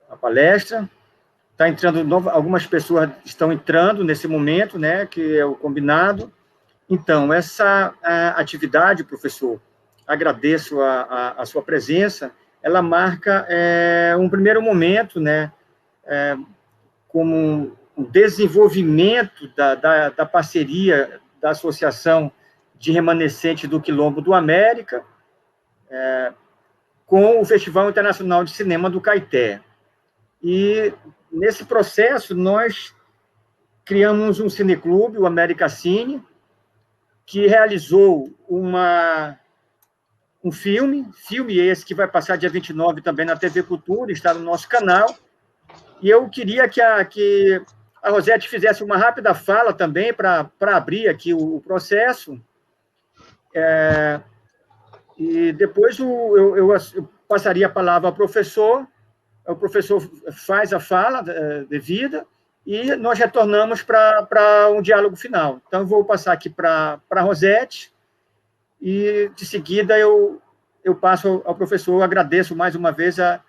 a palestra. Está entrando, algumas pessoas estão entrando nesse momento, né, que é o combinado. Então, essa atividade, professor, agradeço a sua presença, ela marca um primeiro momento, né, como um desenvolvimento da parceria da Associação de Remanescentes do Quilombo do América, com o Festival Internacional de Cinema do Caeté. E, nesse processo, nós criamos um cineclube, o América Cine, que realizou um filme esse que vai passar dia 29 também na TV Cultura, está no nosso canal, e eu queria que a Rosete fizesse uma rápida fala também para abrir aqui o processo, e depois eu passaria a palavra ao professor, o professor faz a fala devida, e nós retornamos para um diálogo final. Então, eu vou passar aqui para a Rosete, e, de seguida, eu passo ao professor. Eu agradeço, mais uma vez, a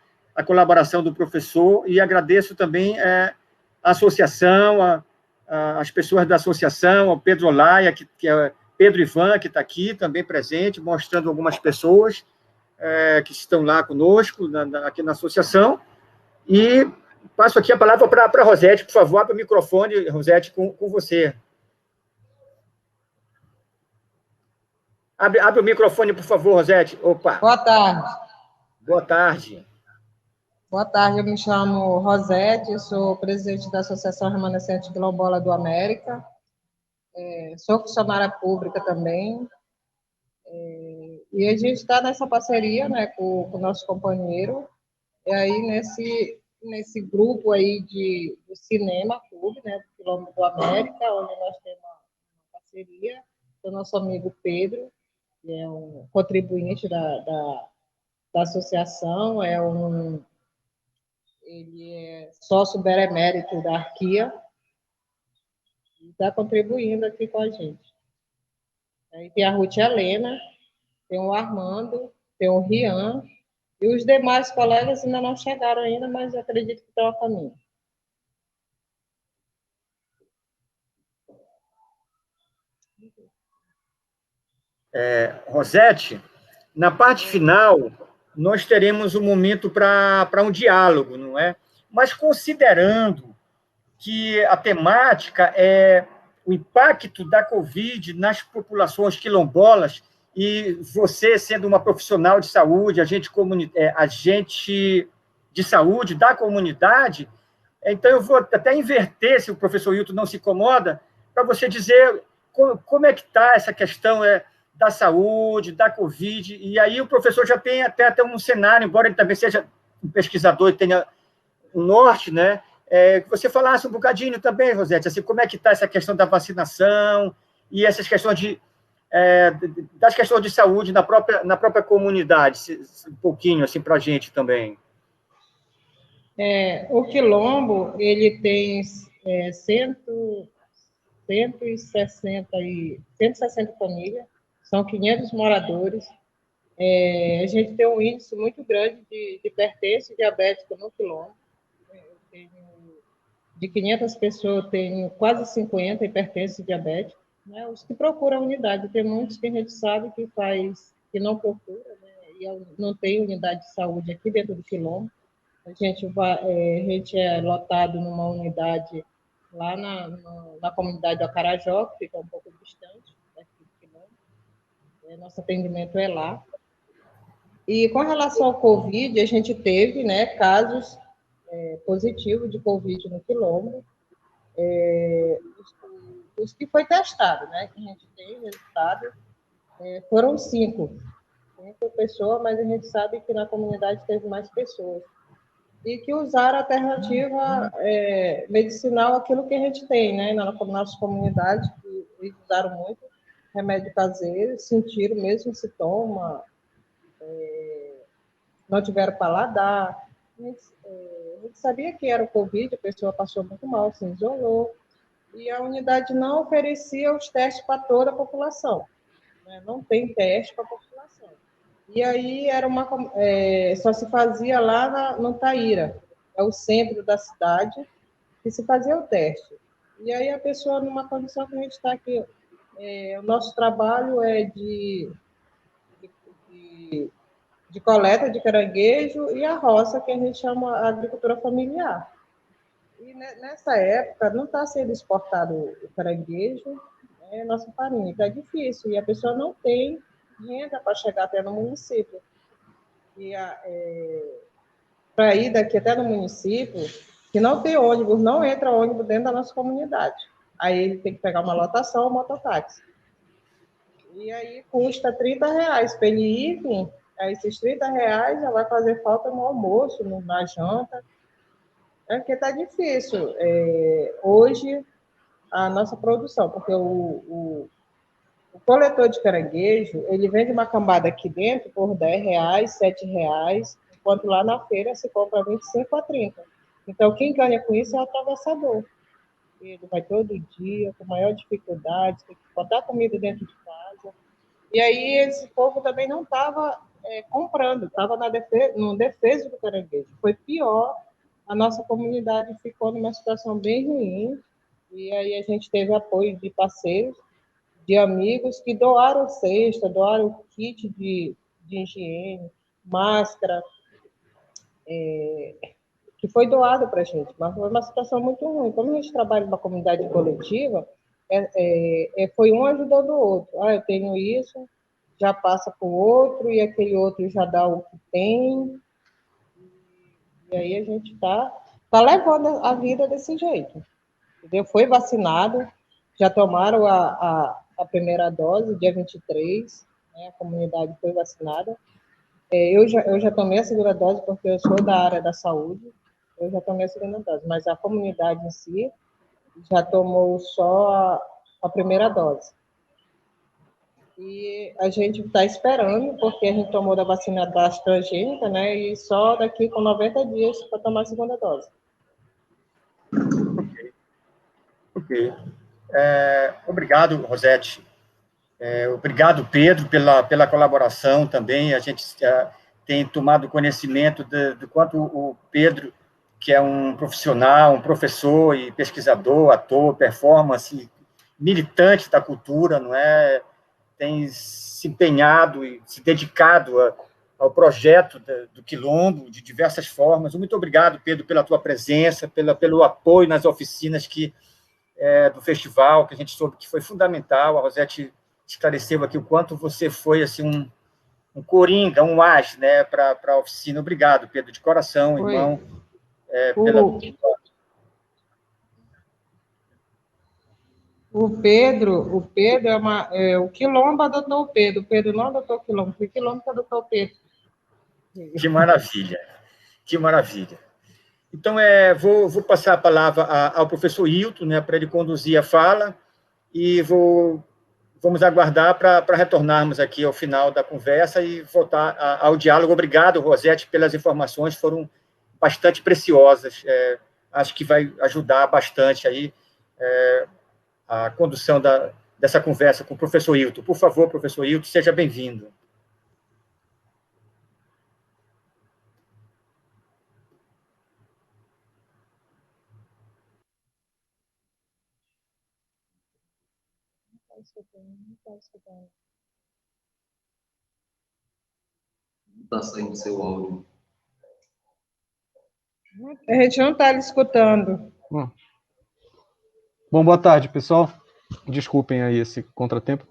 colaboração do professor, e agradeço também a associação, as pessoas da associação, ao Pedro Olaia, que é Pedro Ivan, que está aqui, também presente, mostrando algumas pessoas que estão lá conosco, aqui na associação. E passo aqui a palavra para a Rosete, por favor, abre o microfone, Rosete, com você. Abre o microfone, por favor, Rosete. Opa. Boa tarde. Boa tarde. Boa tarde, eu me chamo Rosete, sou presidente da Associação Remanescente Quilombola do América, sou funcionária pública também, e a gente está nessa parceria, né, com o nosso companheiro, e aí nesse grupo aí de cinema clube, né, do Quilombo do América, onde nós temos uma parceria com o nosso amigo Pedro, que é um contribuinte da associação, ele é sócio benemérito da Arquia e está contribuindo aqui com a gente. Aí tem a Ruth Helena, tem o Armando, tem o Rian, e os demais colegas ainda não chegaram ainda, mas acredito que estão a caminho. Rosete, na parte final, nós teremos um momento para um diálogo, não é? Mas considerando que a temática é o impacto da Covid nas populações quilombolas, e você, sendo uma profissional de saúde, agente de saúde da comunidade, então eu vou até inverter, se o professor Hilton não se incomoda, para você dizer como é que está essa questão da saúde, da Covid, e aí o professor já tem até um cenário, embora ele também seja um pesquisador e tenha um norte, né? Que você falasse um bocadinho também, Rosete, assim, como é que está essa questão da vacinação e essas questões das questões de saúde na própria comunidade, um pouquinho assim para a gente também. O Quilombo, ele tem 160 famílias, são 500 moradores. A gente tem um índice muito grande de hipertensão e diabético no Quilombo. De 500 pessoas, eu tenho quase 50 hipertensos e diabéticos. Né? Os que procuram a unidade, tem muitos que a gente sabe que não procura, né? E não tem unidade de saúde aqui dentro do Quilombo. A gente é lotado numa unidade lá na comunidade do Acarajó, que fica um pouco distante daqui do Quilombo. Nosso atendimento é lá. E com relação ao Covid, a gente teve, né, casos positivos de Covid no Quilombo. Os que foi testado, né, que a gente tem resultado, foram 5 pessoas, mas a gente sabe que na comunidade teve mais pessoas. E que usaram a alternativa medicinal, aquilo que a gente tem, né, na nossa comunidade, que eles usaram muito remédio caseiro, sentiram o mesmo sintoma, não tiveram paladar. A gente sabia que era o Covid, a pessoa passou muito mal, se isolou, e a unidade não oferecia os testes para toda a população, né? Não tem teste para a população. E aí só se fazia lá no Taíra, é o centro da cidade, que se fazia o teste. E aí a pessoa, numa condição que a gente está aqui, o nosso trabalho é de coleta de caranguejo e a roça, que a gente chama agricultura familiar. E nessa época não está sendo exportado o caranguejo, nossa farinha, está difícil, e a pessoa não tem renda para chegar até no município. E para ir daqui até no município, que não tem ônibus, não entra ônibus dentro da nossa comunidade. Aí ele tem que pegar uma lotação ou mototáxi. E aí custa R$30 para ele ir, enfim. Aí esses R$30 já vai fazer falta no almoço, na janta. Porque está difícil. Hoje, a nossa produção, porque o coletor de caranguejo, ele vende uma cambada aqui dentro por R$10, R$7, enquanto lá na feira se compra 25 a 30. Então, quem ganha com isso é o atravessador. Ele vai todo dia, com maior dificuldade, tem que botar comida dentro de casa. E aí, esse povo também não estava comprando, estava no defesa do caranguejo. Foi pior, a nossa comunidade ficou numa situação bem ruim, e aí a gente teve apoio de parceiros, de amigos que doaram cesta, doaram kit de higiene, máscara, que foi doado para a gente, mas foi uma situação muito ruim. Como a gente trabalha numa comunidade coletiva, foi um ajudando o outro. Eu tenho isso, já passa para o outro, e aquele outro já dá o que tem, e aí a gente está levando a vida desse jeito. Entendeu? Foi vacinado, já tomaram a primeira dose, dia 23, a comunidade foi vacinada. Eu já tomei a segunda dose, porque eu sou da área da saúde, eu já tomei a segunda dose, mas a comunidade em si já tomou só a primeira dose. E a gente está esperando, porque a gente tomou da vacina da AstraZeneca, né, e só daqui com 90 dias para tomar a segunda dose. Ok. Obrigado, Rosete. Obrigado, Pedro, pela colaboração também. A gente tem tomado conhecimento do quanto o Pedro, que é um profissional, um professor e pesquisador, ator, performance, militante da cultura, não é? Tem se empenhado e se dedicado ao projeto do Quilombo, de diversas formas. Muito obrigado, Pedro, pela tua presença, pelo apoio nas oficinas do festival, que a gente soube que foi fundamental. A Rosete esclareceu aqui o quanto você foi assim, um coringa, um as, né, para a oficina. Obrigado, Pedro, de coração, irmão. O Pedro o Quilombo adotou o Pedro não adotou o Quilombo, foi o Quilombo que adotou o Pedro. Que maravilha, que maravilha. Então, vou passar a palavra ao professor Hilton, né, para ele conduzir a fala, e vamos aguardar para retornarmos aqui ao final da conversa e voltar ao diálogo. Obrigado, Rosete, pelas informações, foram bastante preciosas. Acho que vai ajudar bastante aí a condução dessa conversa com o professor Hilton. Por favor, professor Hilton, seja bem-vindo. Está saindo seu áudio. A gente não está lhe escutando. Bom, boa tarde, pessoal. Desculpem aí esse contratempo.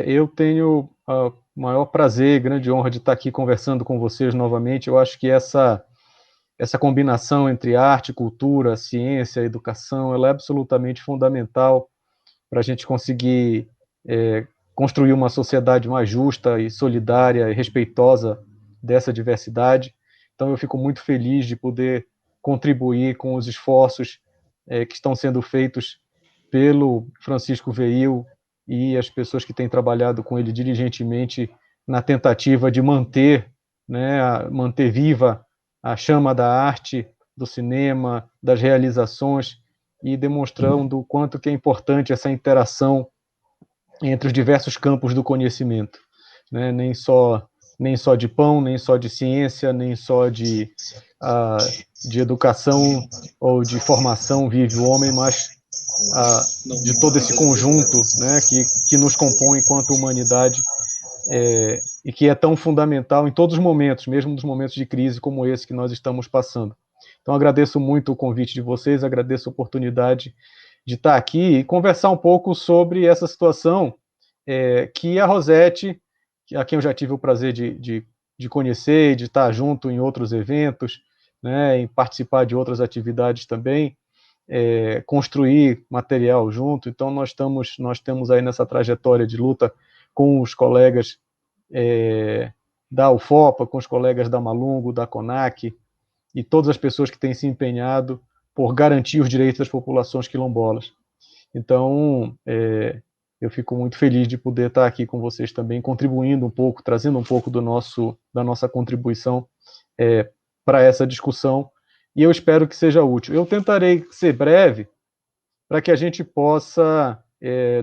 Eu tenho o maior prazer e grande honra de estar aqui conversando com vocês novamente. Eu acho que essa combinação entre arte, cultura, ciência, educação, ela é absolutamente fundamental para a gente conseguir construir uma sociedade mais justa e solidária e respeitosa dessa diversidade. Então, eu fico muito feliz de poder contribuir com os esforços que estão sendo feitos pelo Francisco Veil e as pessoas que têm trabalhado com ele diligentemente na tentativa de manter viva a chama da arte, do cinema, das realizações, e demonstrando o quanto que é importante essa interação entre os diversos campos do conhecimento, né? Nem só nem só de pão, nem só de ciência, nem só de educação ou de formação vive o homem, mas de todo esse conjunto, né, que nos compõe enquanto humanidade, e que é tão fundamental em todos os momentos, mesmo nos momentos de crise como esse que nós estamos passando. Então, agradeço muito o convite de vocês, agradeço a oportunidade de estar aqui e conversar um pouco sobre essa situação que a Rosete, a quem eu já tive o prazer de conhecer, de estar junto em outros eventos, né, em participar de outras atividades também, construir material junto. Então, nós temos aí nessa trajetória de luta com os colegas da UFOPA, com os colegas da Malungo, da CONAC, e todas as pessoas que têm se empenhado por garantir os direitos das populações quilombolas. Então, eu fico muito feliz de poder estar aqui com vocês também, contribuindo um pouco, trazendo um pouco da nossa contribuição para essa discussão, e eu espero que seja útil. Eu tentarei ser breve, para que a gente possa,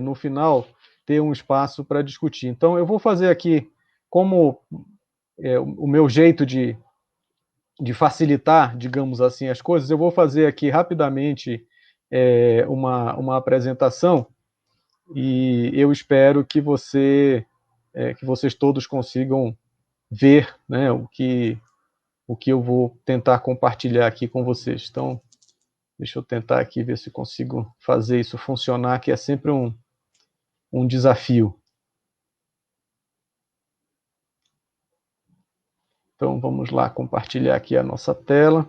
no final, ter um espaço para discutir. Então, eu vou fazer aqui, como o meu jeito de facilitar, digamos assim, as coisas, eu vou fazer aqui rapidamente uma apresentação, e eu espero que vocês todos consigam ver, né, o que eu vou tentar compartilhar aqui com vocês. Então, deixa eu tentar aqui ver se consigo fazer isso funcionar, que é sempre um desafio. Então, vamos lá, compartilhar aqui a nossa tela.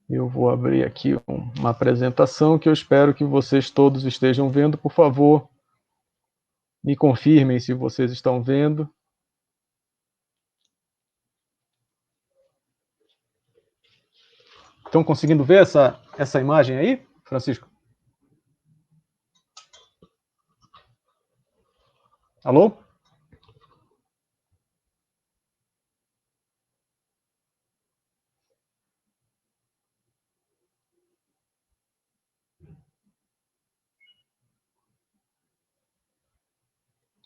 Eu vou abrir aqui uma apresentação que eu espero que vocês todos estejam vendo. Por favor, me confirmem se vocês estão vendo. Estão conseguindo ver essa imagem aí, Francisco? Alô?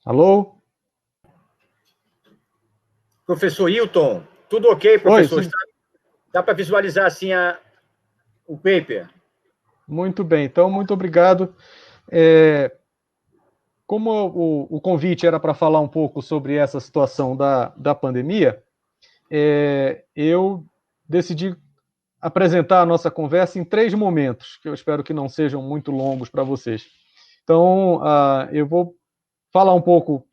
Alô? Professor Hilton, tudo ok, professor? Oi, dá para visualizar assim o paper? muito bem, então, muito obrigado. Como o convite era para falar um pouco sobre essa situação da pandemia, eu decidi apresentar a nossa conversa em 3 momentos, que eu espero que não sejam muito longos para vocês. Então, eu vou falar um pouco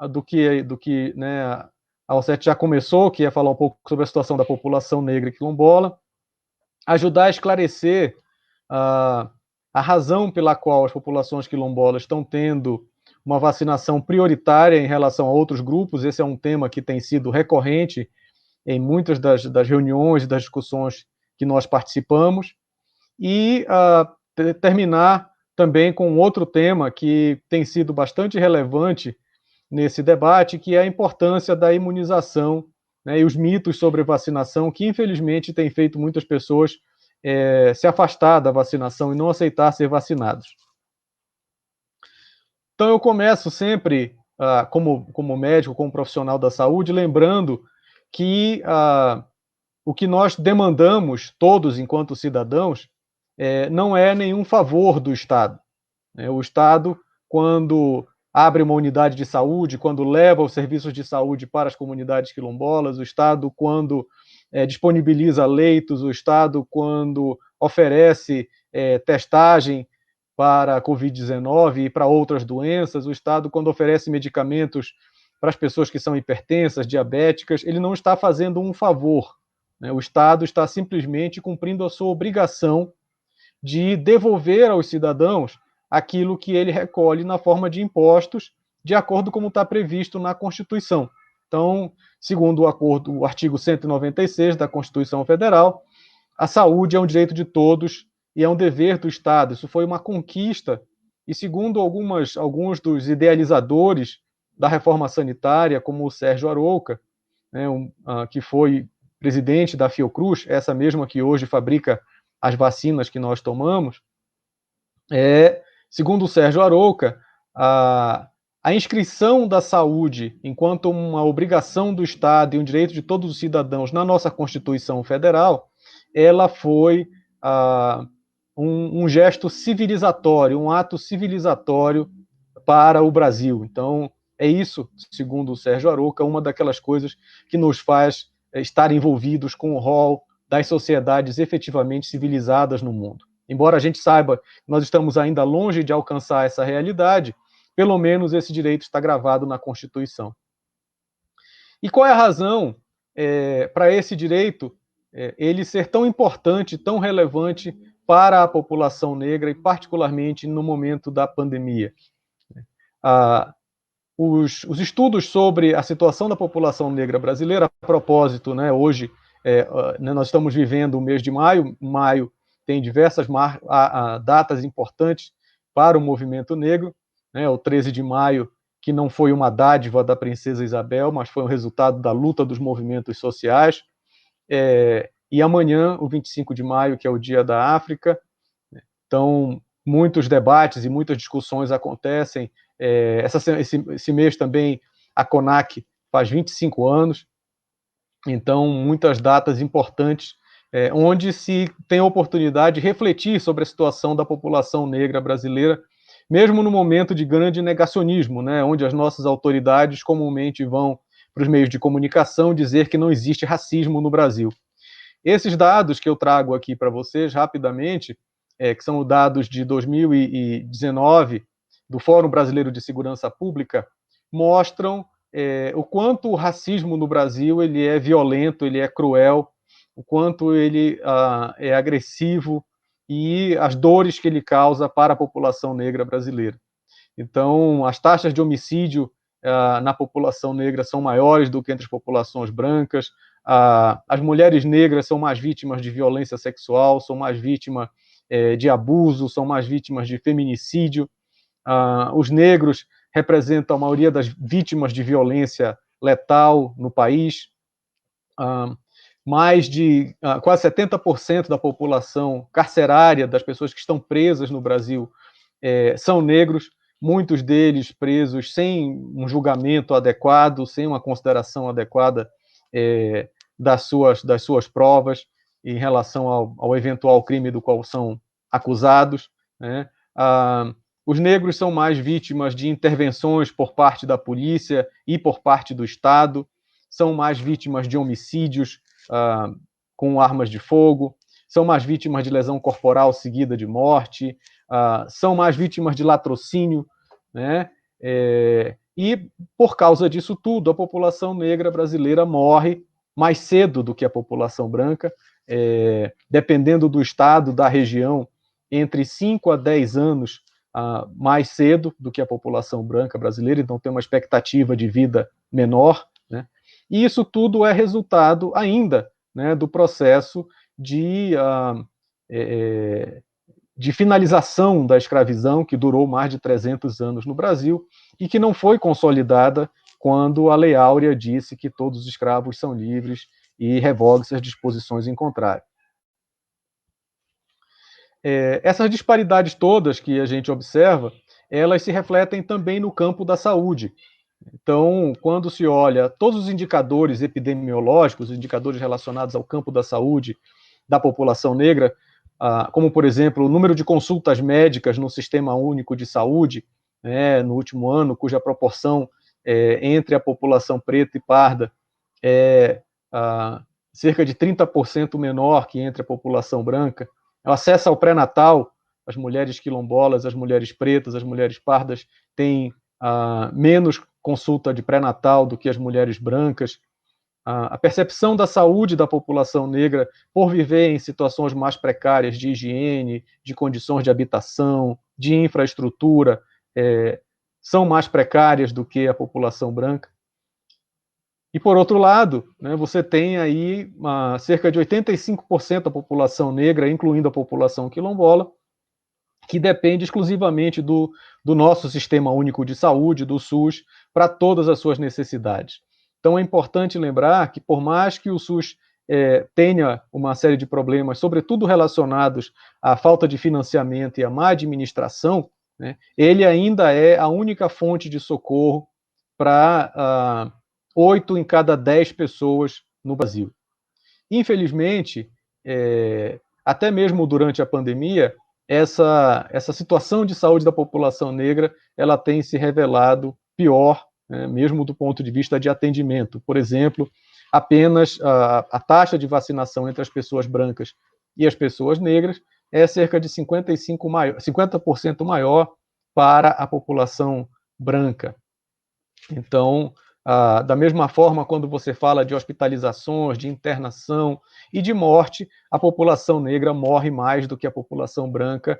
do que né, a Alcete já começou, que é falar um pouco sobre a situação da população negra e quilombola, ajudar a esclarecer a razão pela qual as populações quilombolas estão tendo uma vacinação prioritária em relação a outros grupos. Esse é um tema que tem sido recorrente em muitas das reuniões e das discussões que nós participamos, e terminar também com outro tema que tem sido bastante relevante nesse debate, que é a importância da imunização, né, e os mitos sobre vacinação, que infelizmente tem feito muitas pessoas se afastar da vacinação e não aceitar ser vacinados. Então eu começo sempre, como médico, como profissional da saúde, lembrando que o que nós demandamos, todos enquanto cidadãos, não é nenhum favor do Estado. O Estado, quando abre uma unidade de saúde, quando leva os serviços de saúde para as comunidades quilombolas, o Estado, quando disponibiliza leitos, o Estado, quando oferece testagem para a Covid-19 e para outras doenças, o Estado, quando oferece medicamentos para as pessoas que são hipertensas, diabéticas, ele não está fazendo um favor. O Estado está simplesmente cumprindo a sua obrigação de devolver aos cidadãos aquilo que ele recolhe na forma de impostos, de acordo com como está previsto na Constituição. Então, segundo o artigo 196 da Constituição Federal, a saúde é um direito de todos e é um dever do Estado. Isso foi uma conquista, e segundo alguns dos idealizadores da reforma sanitária, como o Sérgio Arouca, né, que foi presidente da Fiocruz, essa mesma que hoje fabrica as vacinas que nós tomamos, Segundo o Sérgio Arouca, a inscrição da saúde enquanto uma obrigação do Estado e um direito de todos os cidadãos na nossa Constituição Federal, ela foi um gesto civilizatório, um ato civilizatório para o Brasil. Então, é isso, segundo o Sérgio Arouca, uma daquelas coisas que nos faz estar envolvidos com o rol das sociedades efetivamente civilizadas no mundo. Embora a gente saiba que nós estamos ainda longe de alcançar essa realidade, pelo menos esse direito está gravado na Constituição. E qual é a razão para esse direito ele ser tão importante, tão relevante para a população negra, e particularmente no momento da pandemia? Os estudos sobre a situação da população negra brasileira, a propósito, né, hoje nós estamos vivendo o mês de maio, maio tem diversas datas importantes para o movimento negro, né, o 13 de maio, que não foi uma dádiva da princesa Isabel, mas foi um resultado da luta dos movimentos sociais, e amanhã, o 25 de maio, que é o Dia da África. Então, muitos debates e muitas discussões acontecem. Esse mês também a CONAC faz 25 anos, então muitas datas importantes onde se tem a oportunidade de refletir sobre a situação da população negra brasileira, mesmo no momento de grande negacionismo, né, onde as nossas autoridades comumente vão para os meios de comunicação dizer que não existe racismo no Brasil. Esses dados que eu trago aqui para vocês rapidamente, que são dados de 2019, do Fórum Brasileiro de Segurança Pública, mostram o quanto o racismo no Brasil ele é violento, ele é cruel, o quanto ele é agressivo e as dores que ele causa para a população negra brasileira. Então, as taxas de homicídio na população negra são maiores do que entre as populações brancas, as mulheres negras são mais vítimas de violência sexual, são mais vítimas de abuso, são mais vítimas de feminicídio. Os negros representam a maioria das vítimas de violência letal no país. Mais de quase 70% da população carcerária, das pessoas que estão presas no Brasil, são negros, muitos deles presos sem um julgamento adequado, sem uma consideração adequada das suas provas em relação ao eventual crime do qual são acusados, né? Os negros são mais vítimas de intervenções por parte da polícia e por parte do Estado, são mais vítimas de homicídios com armas de fogo, são mais vítimas de lesão corporal seguida de morte, são mais vítimas de latrocínio, né? E, por causa disso tudo, a população negra brasileira morre mais cedo do que a população branca, dependendo do estado, da região, entre 5 a 10 anos mais cedo do que a população branca brasileira, então tem uma expectativa de vida menor, né? E isso tudo é resultado ainda, né, do processo de finalização da escravidão, que durou mais de 300 anos no Brasil, e que não foi consolidada quando a Lei Áurea disse que todos os escravos são livres e revoga-se as disposições em contrário. Essas disparidades todas que a gente observa, elas se refletem também no campo da saúde. Então, quando se olha todos os indicadores epidemiológicos, os indicadores relacionados ao campo da saúde da população negra, como, por exemplo, o número de consultas médicas no Sistema Único de Saúde, né, no último ano, cuja proporção entre a população preta e parda é cerca de 30% menor que entre a população branca. O acesso ao pré-natal, as mulheres quilombolas, as mulheres pretas, as mulheres pardas têm menos consulta de pré-natal do que as mulheres brancas. A percepção da saúde da população negra por viver em situações mais precárias de higiene, de condições de habitação, de infraestrutura, são mais precárias do que a população branca. E, por outro lado, né, você tem aí cerca de 85% da população negra, incluindo a população quilombola, que depende exclusivamente do nosso Sistema Único de Saúde, do SUS, para todas as suas necessidades. Então, é importante lembrar que, por mais que o SUS tenha uma série de problemas, sobretudo relacionados à falta de financiamento e à má administração, né, ele ainda é a única fonte de socorro para 8 em cada 10 pessoas no Brasil. Infelizmente, até mesmo durante a pandemia, essa situação de saúde da população negra ela tem se revelado pior, né, mesmo do ponto de vista de atendimento. Por exemplo, apenas a taxa de vacinação entre as pessoas brancas e as pessoas negras é cerca de 50% maior para a população branca. Então, da mesma forma, quando você fala de hospitalizações, de internação e de morte, a população negra morre mais do que a população branca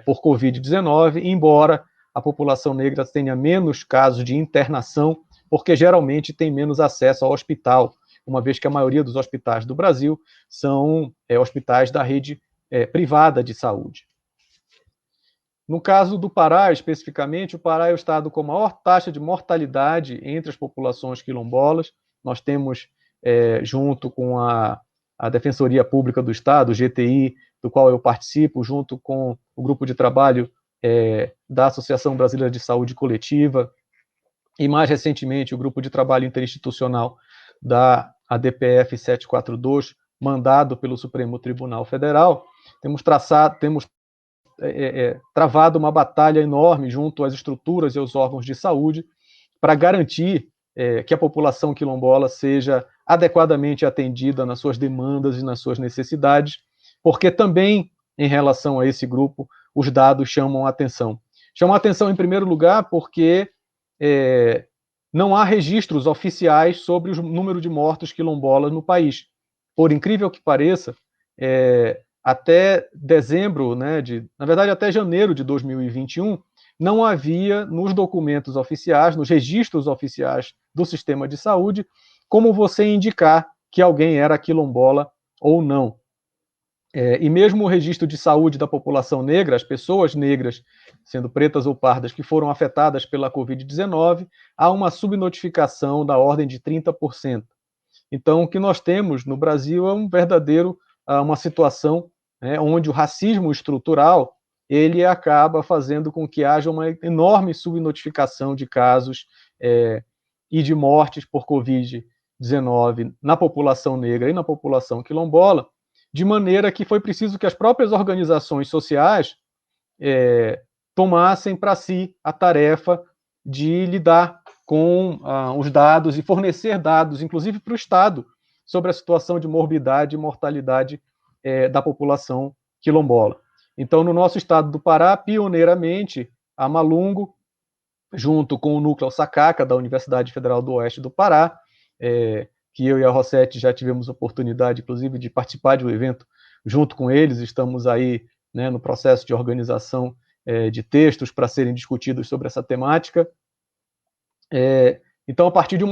por Covid-19, embora a população negra tenha menos casos de internação, porque geralmente tem menos acesso ao hospital, uma vez que a maioria dos hospitais do Brasil são hospitais da rede privada de saúde. No caso do Pará, especificamente, o Pará é o estado com a maior taxa de mortalidade entre as populações quilombolas. Nós temos, junto com a Defensoria Pública do Estado, o GTI, do qual eu participo, junto com o grupo de trabalho da Associação Brasileira de Saúde Coletiva, e mais recentemente o grupo de trabalho interinstitucional da ADPF 742, mandado pelo Supremo Tribunal Federal, temos travado uma batalha enorme junto às estruturas e aos órgãos de saúde para garantir que a população quilombola seja adequadamente atendida nas suas demandas e nas suas necessidades, porque também, em relação a esse grupo, os dados chamam a atenção. Chamam a atenção, em primeiro lugar, porque não há registros oficiais sobre o número de mortos quilombolas no país. Por incrível que pareça, até dezembro, na verdade até janeiro de 2021, não havia nos documentos oficiais, nos registros oficiais do sistema de saúde, como você indicar que alguém era quilombola ou não. E mesmo o registro de saúde da população negra, as pessoas negras, sendo pretas ou pardas, que foram afetadas pela Covid-19, há uma subnotificação da ordem de 30%. Então, o que nós temos no Brasil é uma situação onde o racismo estrutural ele acaba fazendo com que haja uma enorme subnotificação de casos e de mortes por Covid-19 na população negra e na população quilombola, de maneira que foi preciso que as próprias organizações sociais tomassem para si a tarefa de lidar com os dados e fornecer dados, inclusive para o Estado, sobre a situação de morbidade e mortalidade da população quilombola. Então, no nosso estado do Pará, pioneiramente, a Malungo, junto com o Núcleo Sacaca, da Universidade Federal do Oeste do Pará, que eu e a Rosete já tivemos oportunidade, inclusive, de participar de um evento junto com eles, estamos aí no processo de organização de textos para serem discutidos sobre essa temática. Então, a partir de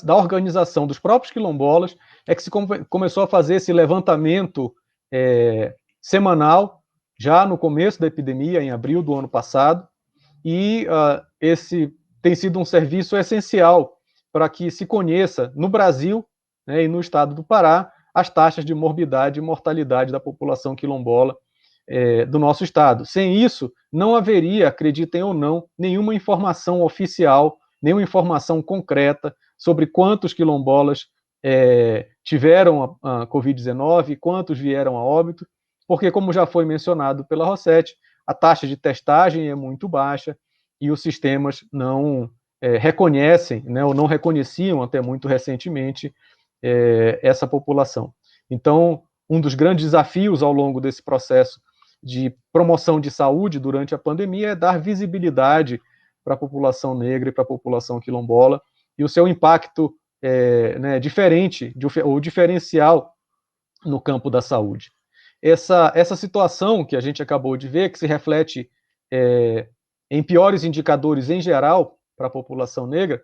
da organização dos próprios quilombolas, é que se começou a fazer esse levantamento semanal, já no começo da epidemia, em abril do ano passado, e esse tem sido um serviço essencial para que se conheça no Brasil e no estado do Pará as taxas de morbidade e mortalidade da população quilombola do nosso estado. Sem isso, não haveria, acreditem ou não, nenhuma informação oficial, nenhuma informação concreta sobre quantos quilombolas tiveram a Covid-19 e quantos vieram a óbito, porque, como já foi mencionado pela Rosete, a taxa de testagem é muito baixa e os sistemas não reconhecem, ou não reconheciam até muito recentemente essa população. Então, um dos grandes desafios ao longo desse processo de promoção de saúde durante a pandemia é dar visibilidade para a população negra e para a população quilombola e o seu impacto diferente ou diferencial no campo da saúde. Essa situação que a gente acabou de ver, que se reflete em piores indicadores em geral para a população negra,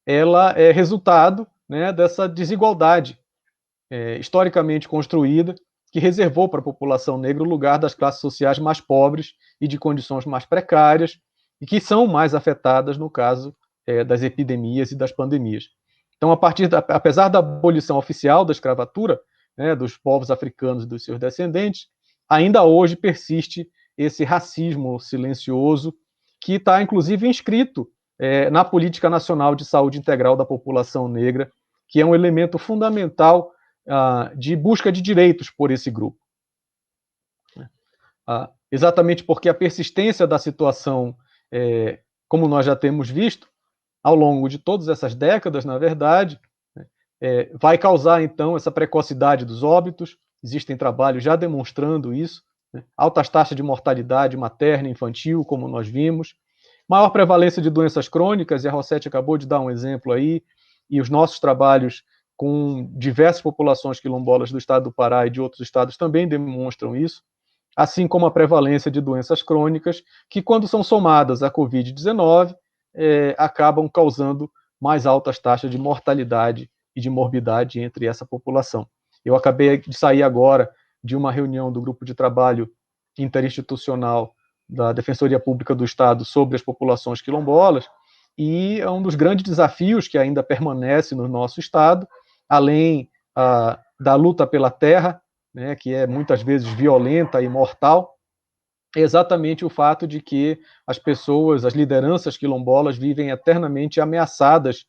ela é resultado dessa desigualdade historicamente construída, que reservou para a população negra o lugar das classes sociais mais pobres e de condições mais precárias, e que são mais afetadas no caso das epidemias e das pandemias. Então, apesar da abolição oficial da escravatura, dos povos africanos e dos seus descendentes, ainda hoje persiste esse racismo silencioso, que está, inclusive, inscrito na Política Nacional de Saúde Integral da População Negra, que é um elemento fundamental de busca de direitos por esse grupo. Exatamente porque a persistência da situação, como nós já temos visto, ao longo de todas essas décadas, na verdade, vai causar, então, essa precocidade dos óbitos. Existem trabalhos já demonstrando isso, né? Altas taxas de mortalidade materna e infantil, como nós vimos, maior prevalência de doenças crônicas, e a Rossetti acabou de dar um exemplo aí, e os nossos trabalhos com diversas populações quilombolas do estado do Pará e de outros estados também demonstram isso, assim como a prevalência de doenças crônicas, que quando são somadas à Covid-19, acabam causando mais altas taxas de mortalidade e de morbidade entre essa população. Eu acabei de sair agora de uma reunião do grupo de trabalho interinstitucional da Defensoria Pública do Estado sobre as populações quilombolas, e é um dos grandes desafios que ainda permanece no nosso Estado, além da luta pela terra, né, que é muitas vezes violenta e mortal, é exatamente o fato de que as pessoas, as lideranças quilombolas, vivem eternamente ameaçadas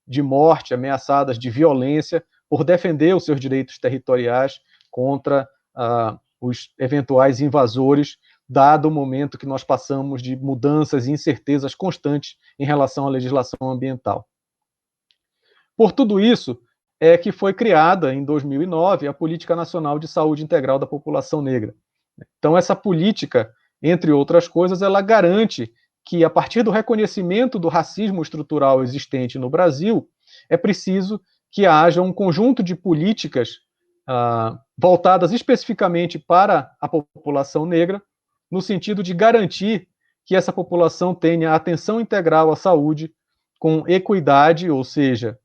de morte, ameaçadas de violência, por defender os seus direitos territoriais contra os eventuais invasores, dado o momento que nós passamos de mudanças e incertezas constantes em relação à legislação ambiental. Por tudo isso, é que foi criada, em 2009, a Política Nacional de Saúde Integral da População Negra. Então, essa política, entre outras coisas, ela garante que, a partir do reconhecimento do racismo estrutural existente no Brasil, é preciso que haja um conjunto de políticas voltadas especificamente para a população negra, no sentido de garantir que essa população tenha atenção integral à saúde, com equidade, ou seja,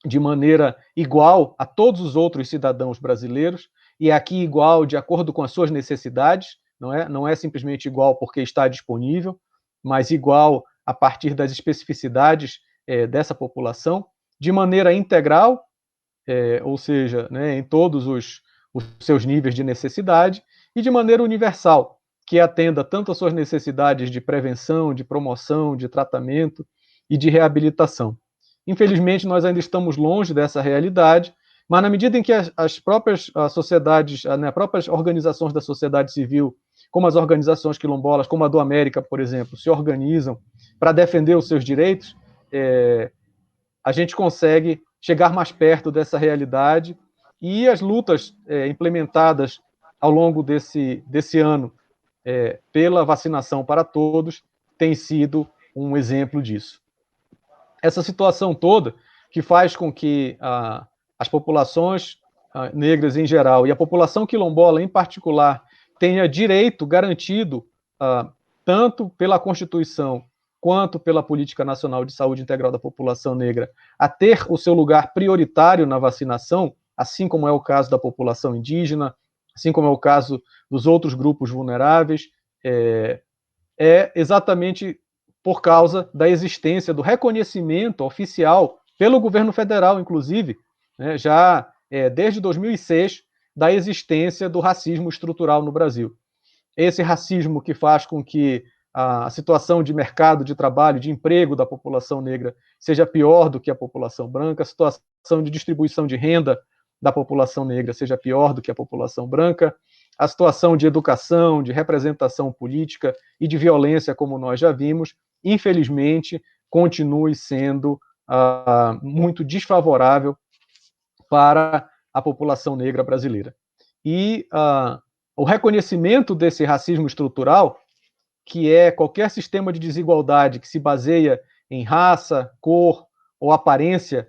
de maneira igual a todos os outros cidadãos brasileiros, e aqui igual de acordo com as suas necessidades, não é simplesmente igual porque está disponível, mas igual a partir das especificidades dessa população, de maneira integral, ou seja, né, em todos os seus níveis de necessidade, e de maneira universal, que atenda tanto às suas necessidades de prevenção, de promoção, de tratamento e de reabilitação. Infelizmente, nós ainda estamos longe dessa realidade, mas na medida em que as próprias sociedades, as próprias organizações da sociedade civil, como as organizações quilombolas, como a do América, por exemplo, se organizam para defender os seus direitos, a gente consegue chegar mais perto dessa realidade, e as lutas implementadas ao longo desse ano pela vacinação para todos têm sido um exemplo disso. Essa situação toda, que faz com que as populações negras em geral e a população quilombola em particular tenha direito garantido, tanto pela Constituição quanto pela Política Nacional de Saúde Integral da População Negra, a ter o seu lugar prioritário na vacinação, assim como é o caso da população indígena, assim como é o caso dos outros grupos vulneráveis, é exatamente por causa da existência do reconhecimento oficial pelo governo federal, inclusive, né, já desde 2006, da existência do racismo estrutural no Brasil. Esse racismo que faz com que a situação de mercado de trabalho, de emprego da população negra seja pior do que a população branca, a situação de distribuição de renda da população negra seja pior do que a população branca, a situação de educação, de representação política e de violência, como nós já vimos, infelizmente, continue sendo muito desfavorável para a população negra brasileira. E o reconhecimento desse racismo estrutural, que é qualquer sistema de desigualdade que se baseia em raça, cor ou aparência,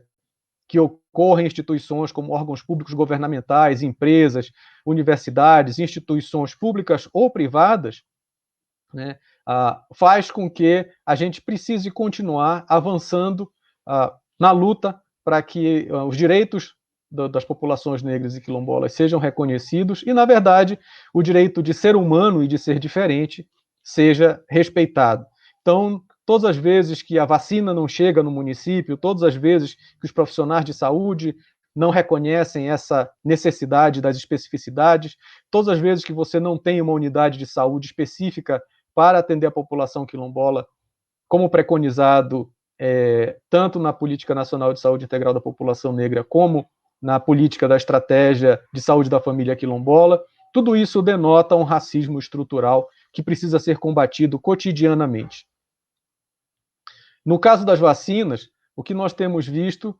que ocorre em instituições como órgãos públicos governamentais, empresas, universidades, instituições públicas ou privadas, né, faz com que a gente precise continuar avançando na luta para que os direitos das populações negras e quilombolas sejam reconhecidos e, na verdade, o direito de ser humano e de ser diferente seja respeitado. Então, todas as vezes que a vacina não chega no município, todas as vezes que os profissionais de saúde não reconhecem essa necessidade das especificidades. Todas as vezes que você não tem uma unidade de saúde específica para atender a população quilombola, como preconizado tanto na Política Nacional de Saúde Integral da População Negra, como na política da Estratégia de Saúde da Família Quilombola, tudo isso denota um racismo estrutural que precisa ser combatido cotidianamente. No caso das vacinas, o que nós temos visto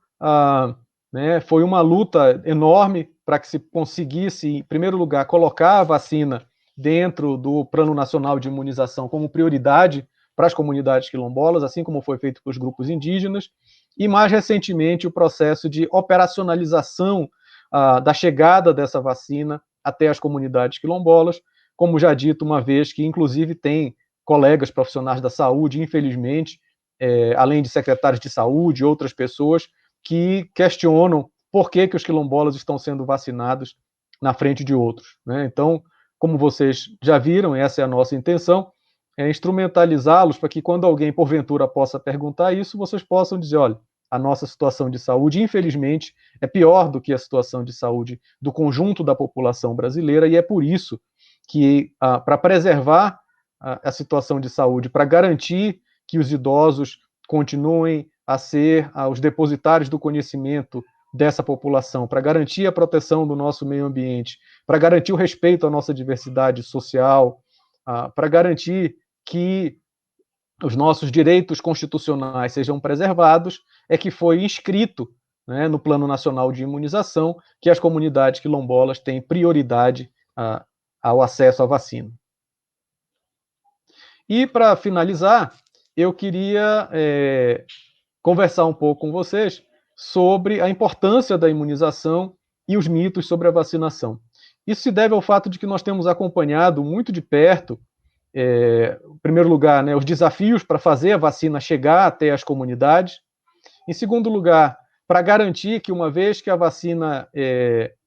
foi uma luta enorme para que se conseguisse, em primeiro lugar, colocar a vacina dentro do Plano Nacional de Imunização como prioridade para as comunidades quilombolas, assim como foi feito para os grupos indígenas, e mais recentemente o processo de operacionalização da chegada dessa vacina até as comunidades quilombolas, como já dito uma vez, que inclusive tem colegas profissionais da saúde, infelizmente, além de secretários de saúde e outras pessoas, que questionam por que os quilombolas estão sendo vacinados na frente de outros, né? Então, como vocês já viram, essa é a nossa intenção, é instrumentalizá-los para que quando alguém, porventura, possa perguntar isso, vocês possam dizer, olha, a nossa situação de saúde, infelizmente, é pior do que a situação de saúde do conjunto da população brasileira, e é por isso que, para preservar a situação de saúde, para garantir que os idosos continuem a ser os depositários do conhecimento dessa população, para garantir a proteção do nosso meio ambiente, para garantir o respeito à nossa diversidade social, para garantir que os nossos direitos constitucionais sejam preservados, é que foi inscrito, né, no Plano Nacional de Imunização que as comunidades quilombolas têm prioridade ao acesso à vacina. E, para finalizar, eu queria conversar um pouco com vocês sobre a importância da imunização e os mitos sobre a vacinação. Isso se deve ao fato de que nós temos acompanhado muito de perto, em primeiro lugar, né, os desafios para fazer a vacina chegar até as comunidades. Em segundo lugar, para garantir que, uma vez que a vacina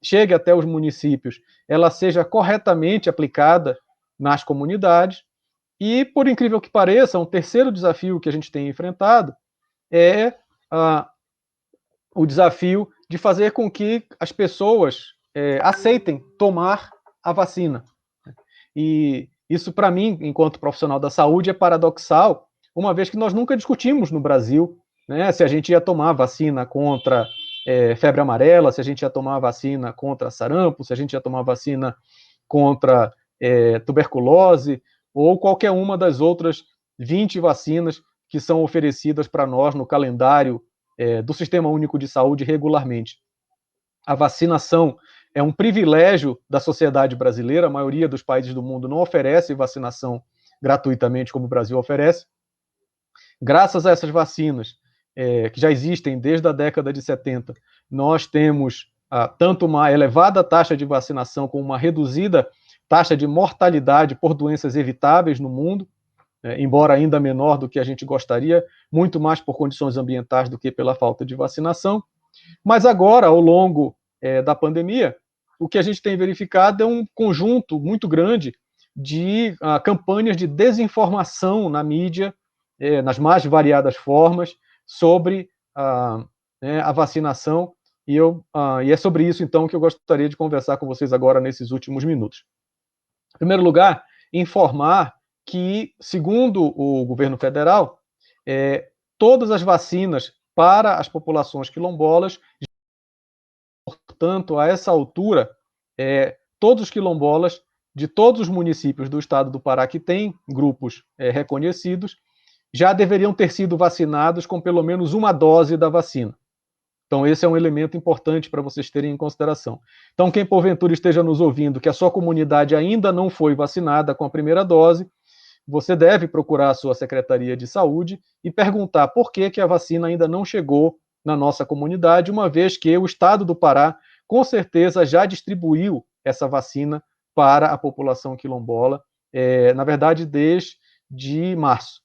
chegue até os municípios, ela seja corretamente aplicada nas comunidades. E, por incrível que pareça, um terceiro desafio que a gente tem enfrentado é o desafio de fazer com que as pessoas aceitem tomar a vacina. E isso, para mim, enquanto profissional da saúde, é paradoxal, uma vez que nós nunca discutimos no Brasil, né, se a gente ia tomar vacina contra febre amarela, se a gente ia tomar vacina contra sarampo, se a gente ia tomar vacina contra tuberculose, ou qualquer uma das outras 20 vacinas que são oferecidas para nós no calendário do Sistema Único de Saúde regularmente. A vacinação é um privilégio da sociedade brasileira, a maioria dos países do mundo não oferece vacinação gratuitamente como o Brasil oferece. Graças a essas vacinas, que já existem desde a década de 70, nós temos tanto uma elevada taxa de vacinação como uma reduzida taxa de mortalidade por doenças evitáveis no mundo, embora ainda menor do que a gente gostaria, muito mais por condições ambientais do que pela falta de vacinação. Mas agora, ao longo da pandemia, o que a gente tem verificado é um conjunto muito grande de campanhas de desinformação na mídia, nas mais variadas formas, sobre a vacinação, e é sobre isso, então, que eu gostaria de conversar com vocês agora, nesses últimos minutos. Em primeiro lugar, informar que, segundo o governo federal, todas as vacinas para as populações quilombolas, portanto, a essa altura, todos os quilombolas de todos os municípios do estado do Pará que têm grupos reconhecidos, já deveriam ter sido vacinados com pelo menos uma dose da vacina. Então, esse é um elemento importante para vocês terem em consideração. Então, quem porventura esteja nos ouvindo, que a sua comunidade ainda não foi vacinada com a primeira dose, você deve procurar a sua Secretaria de Saúde e perguntar por que a vacina ainda não chegou na nossa comunidade, uma vez que o estado do Pará, com certeza, já distribuiu essa vacina para a população quilombola, na verdade, desde março.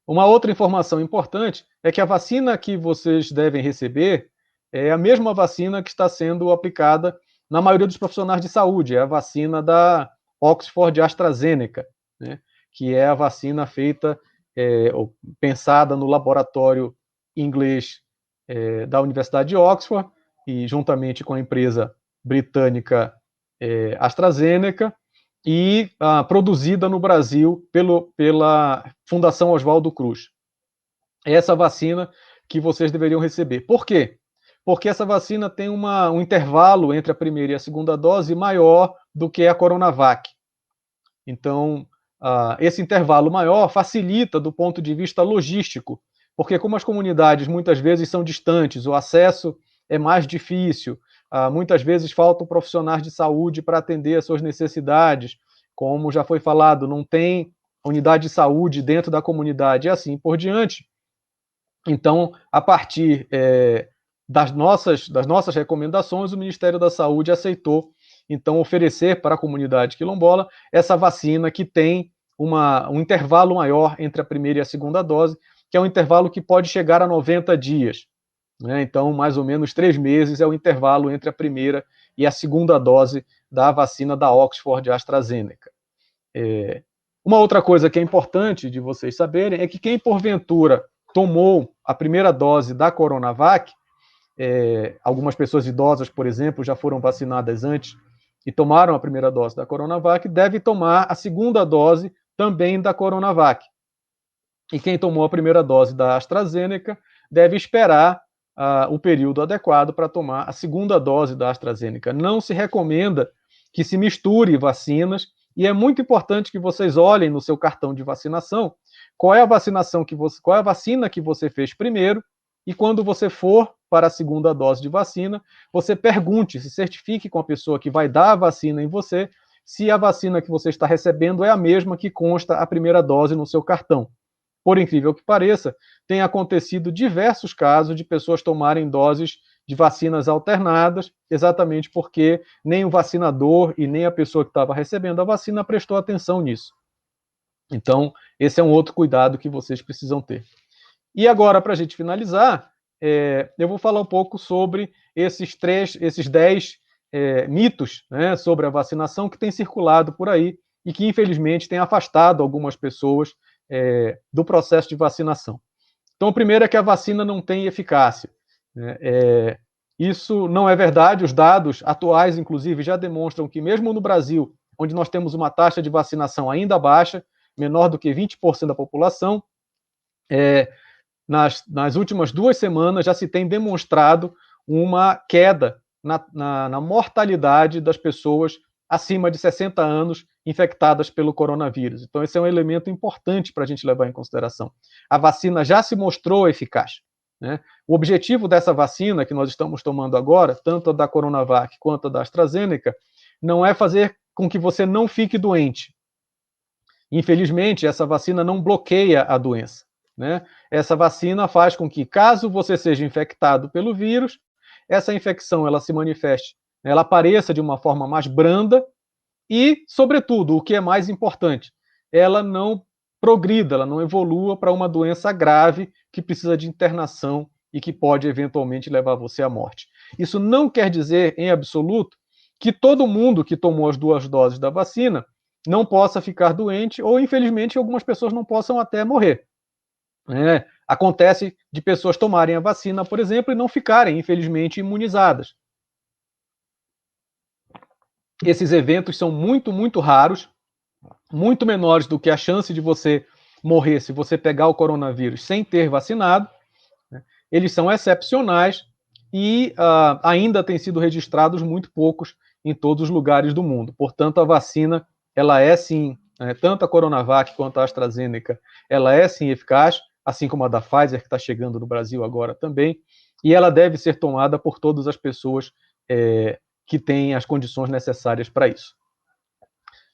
Uma outra informação importante é que a vacina que vocês devem receber é a mesma vacina que está sendo aplicada na maioria dos profissionais de saúde, é a vacina da Oxford AstraZeneca, né, que é a vacina feita, pensada no laboratório inglês da Universidade de Oxford, e juntamente com a empresa britânica AstraZeneca, e produzida no Brasil pela Fundação Oswaldo Cruz. É essa vacina que vocês deveriam receber. Por quê? Porque essa vacina tem um intervalo entre a primeira e a segunda dose maior do que a Coronavac. Então, esse intervalo maior facilita do ponto de vista logístico, porque como as comunidades muitas vezes são distantes, o acesso é mais difícil, muitas vezes faltam profissionais de saúde para atender as suas necessidades, como já foi falado, não tem unidade de saúde dentro da comunidade e assim por diante. Então, a partir das nossas recomendações, o Ministério da Saúde aceitou, então, oferecer para a comunidade quilombola essa vacina que tem um intervalo maior entre a primeira e a segunda dose, que é um intervalo que pode chegar a 90 dias. Né? Então, mais ou menos 3 meses é o intervalo entre a primeira e a segunda dose da vacina da Oxford AstraZeneca. Uma outra coisa que é importante de vocês saberem é que quem, porventura, tomou a primeira dose da Coronavac, algumas pessoas idosas, por exemplo, já foram vacinadas antes e tomaram a primeira dose da Coronavac, deve tomar a segunda dose também da Coronavac. E quem tomou a primeira dose da AstraZeneca deve esperar o período adequado para tomar a segunda dose da AstraZeneca. Não se recomenda que se misture vacinas, e é muito importante que vocês olhem no seu cartão de vacinação qual é a vacina que você fez primeiro, e quando você for para a segunda dose de vacina, você pergunte, se certifique com a pessoa que vai dar a vacina em você, se a vacina que você está recebendo é a mesma que consta a primeira dose no seu cartão. Por incrível que pareça, tem acontecido diversos casos de pessoas tomarem doses de vacinas alternadas, exatamente porque nem o vacinador e nem a pessoa que estava recebendo a vacina prestou atenção nisso. Então, esse é um outro cuidado que vocês precisam ter. E agora, para a gente finalizar, eu vou falar um pouco sobre esses 10 mitos, né, sobre a vacinação que tem circulado por aí e que, infelizmente, tem afastado algumas pessoas do processo de vacinação. Então, o primeiro é que a vacina não tem eficácia. Isso não é verdade, os dados atuais, inclusive, já demonstram que mesmo no Brasil, onde nós temos uma taxa de vacinação ainda baixa, menor do que 20% da população, nas últimas 2 semanas já se tem demonstrado uma queda na mortalidade das pessoas acima de 60 anos infectadas pelo coronavírus. Então, esse é um elemento importante para a gente levar em consideração. A vacina já se mostrou eficaz. Né? O objetivo dessa vacina que nós estamos tomando agora, tanto a da Coronavac quanto a da AstraZeneca, não é fazer com que você não fique doente. Infelizmente, essa vacina não bloqueia a doença. Né? Essa vacina faz com que, caso você seja infectado pelo vírus, essa infecção ela se manifeste, ela apareça de uma forma mais branda e, sobretudo, o que é mais importante, ela não progrida, ela não evolua para uma doença grave que precisa de internação e que pode eventualmente levar você à morte. Isso não quer dizer, em absoluto, que todo mundo que tomou as 2 doses da vacina não possa ficar doente ou, infelizmente, algumas pessoas não possam até morrer. Acontece de pessoas tomarem a vacina, por exemplo, e não ficarem, infelizmente, imunizadas. Esses eventos são muito, muito raros, muito menores do que a chance de você morrer se você pegar o coronavírus sem ter vacinado. Eles são excepcionais e ainda têm sido registrados muito poucos em todos os lugares do mundo. Portanto, a vacina, ela é sim, tanto a Coronavac quanto a AstraZeneca, ela é sim eficaz, assim como a da Pfizer, que está chegando no Brasil agora também, e ela deve ser tomada por todas as pessoas que têm as condições necessárias para isso.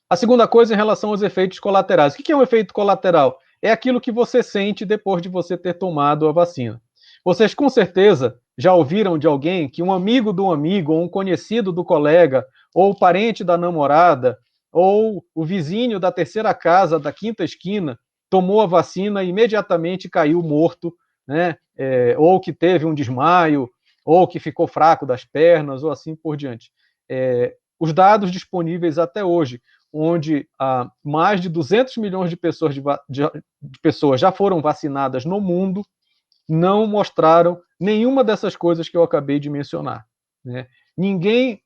A segunda coisa em relação aos efeitos colaterais. O que é um efeito colateral? É aquilo que você sente depois de você ter tomado a vacina. Vocês com certeza já ouviram de alguém que um amigo do amigo, ou um conhecido do colega, ou o parente da namorada, ou o vizinho da terceira casa, da quinta esquina, tomou a vacina e imediatamente caiu morto, né? Ou que teve um desmaio, ou que ficou fraco das pernas, ou assim por diante. Os dados disponíveis até hoje, onde mais de 200 milhões de pessoas já foram vacinadas no mundo, não mostraram nenhuma dessas coisas que eu acabei de mencionar, né? Ninguém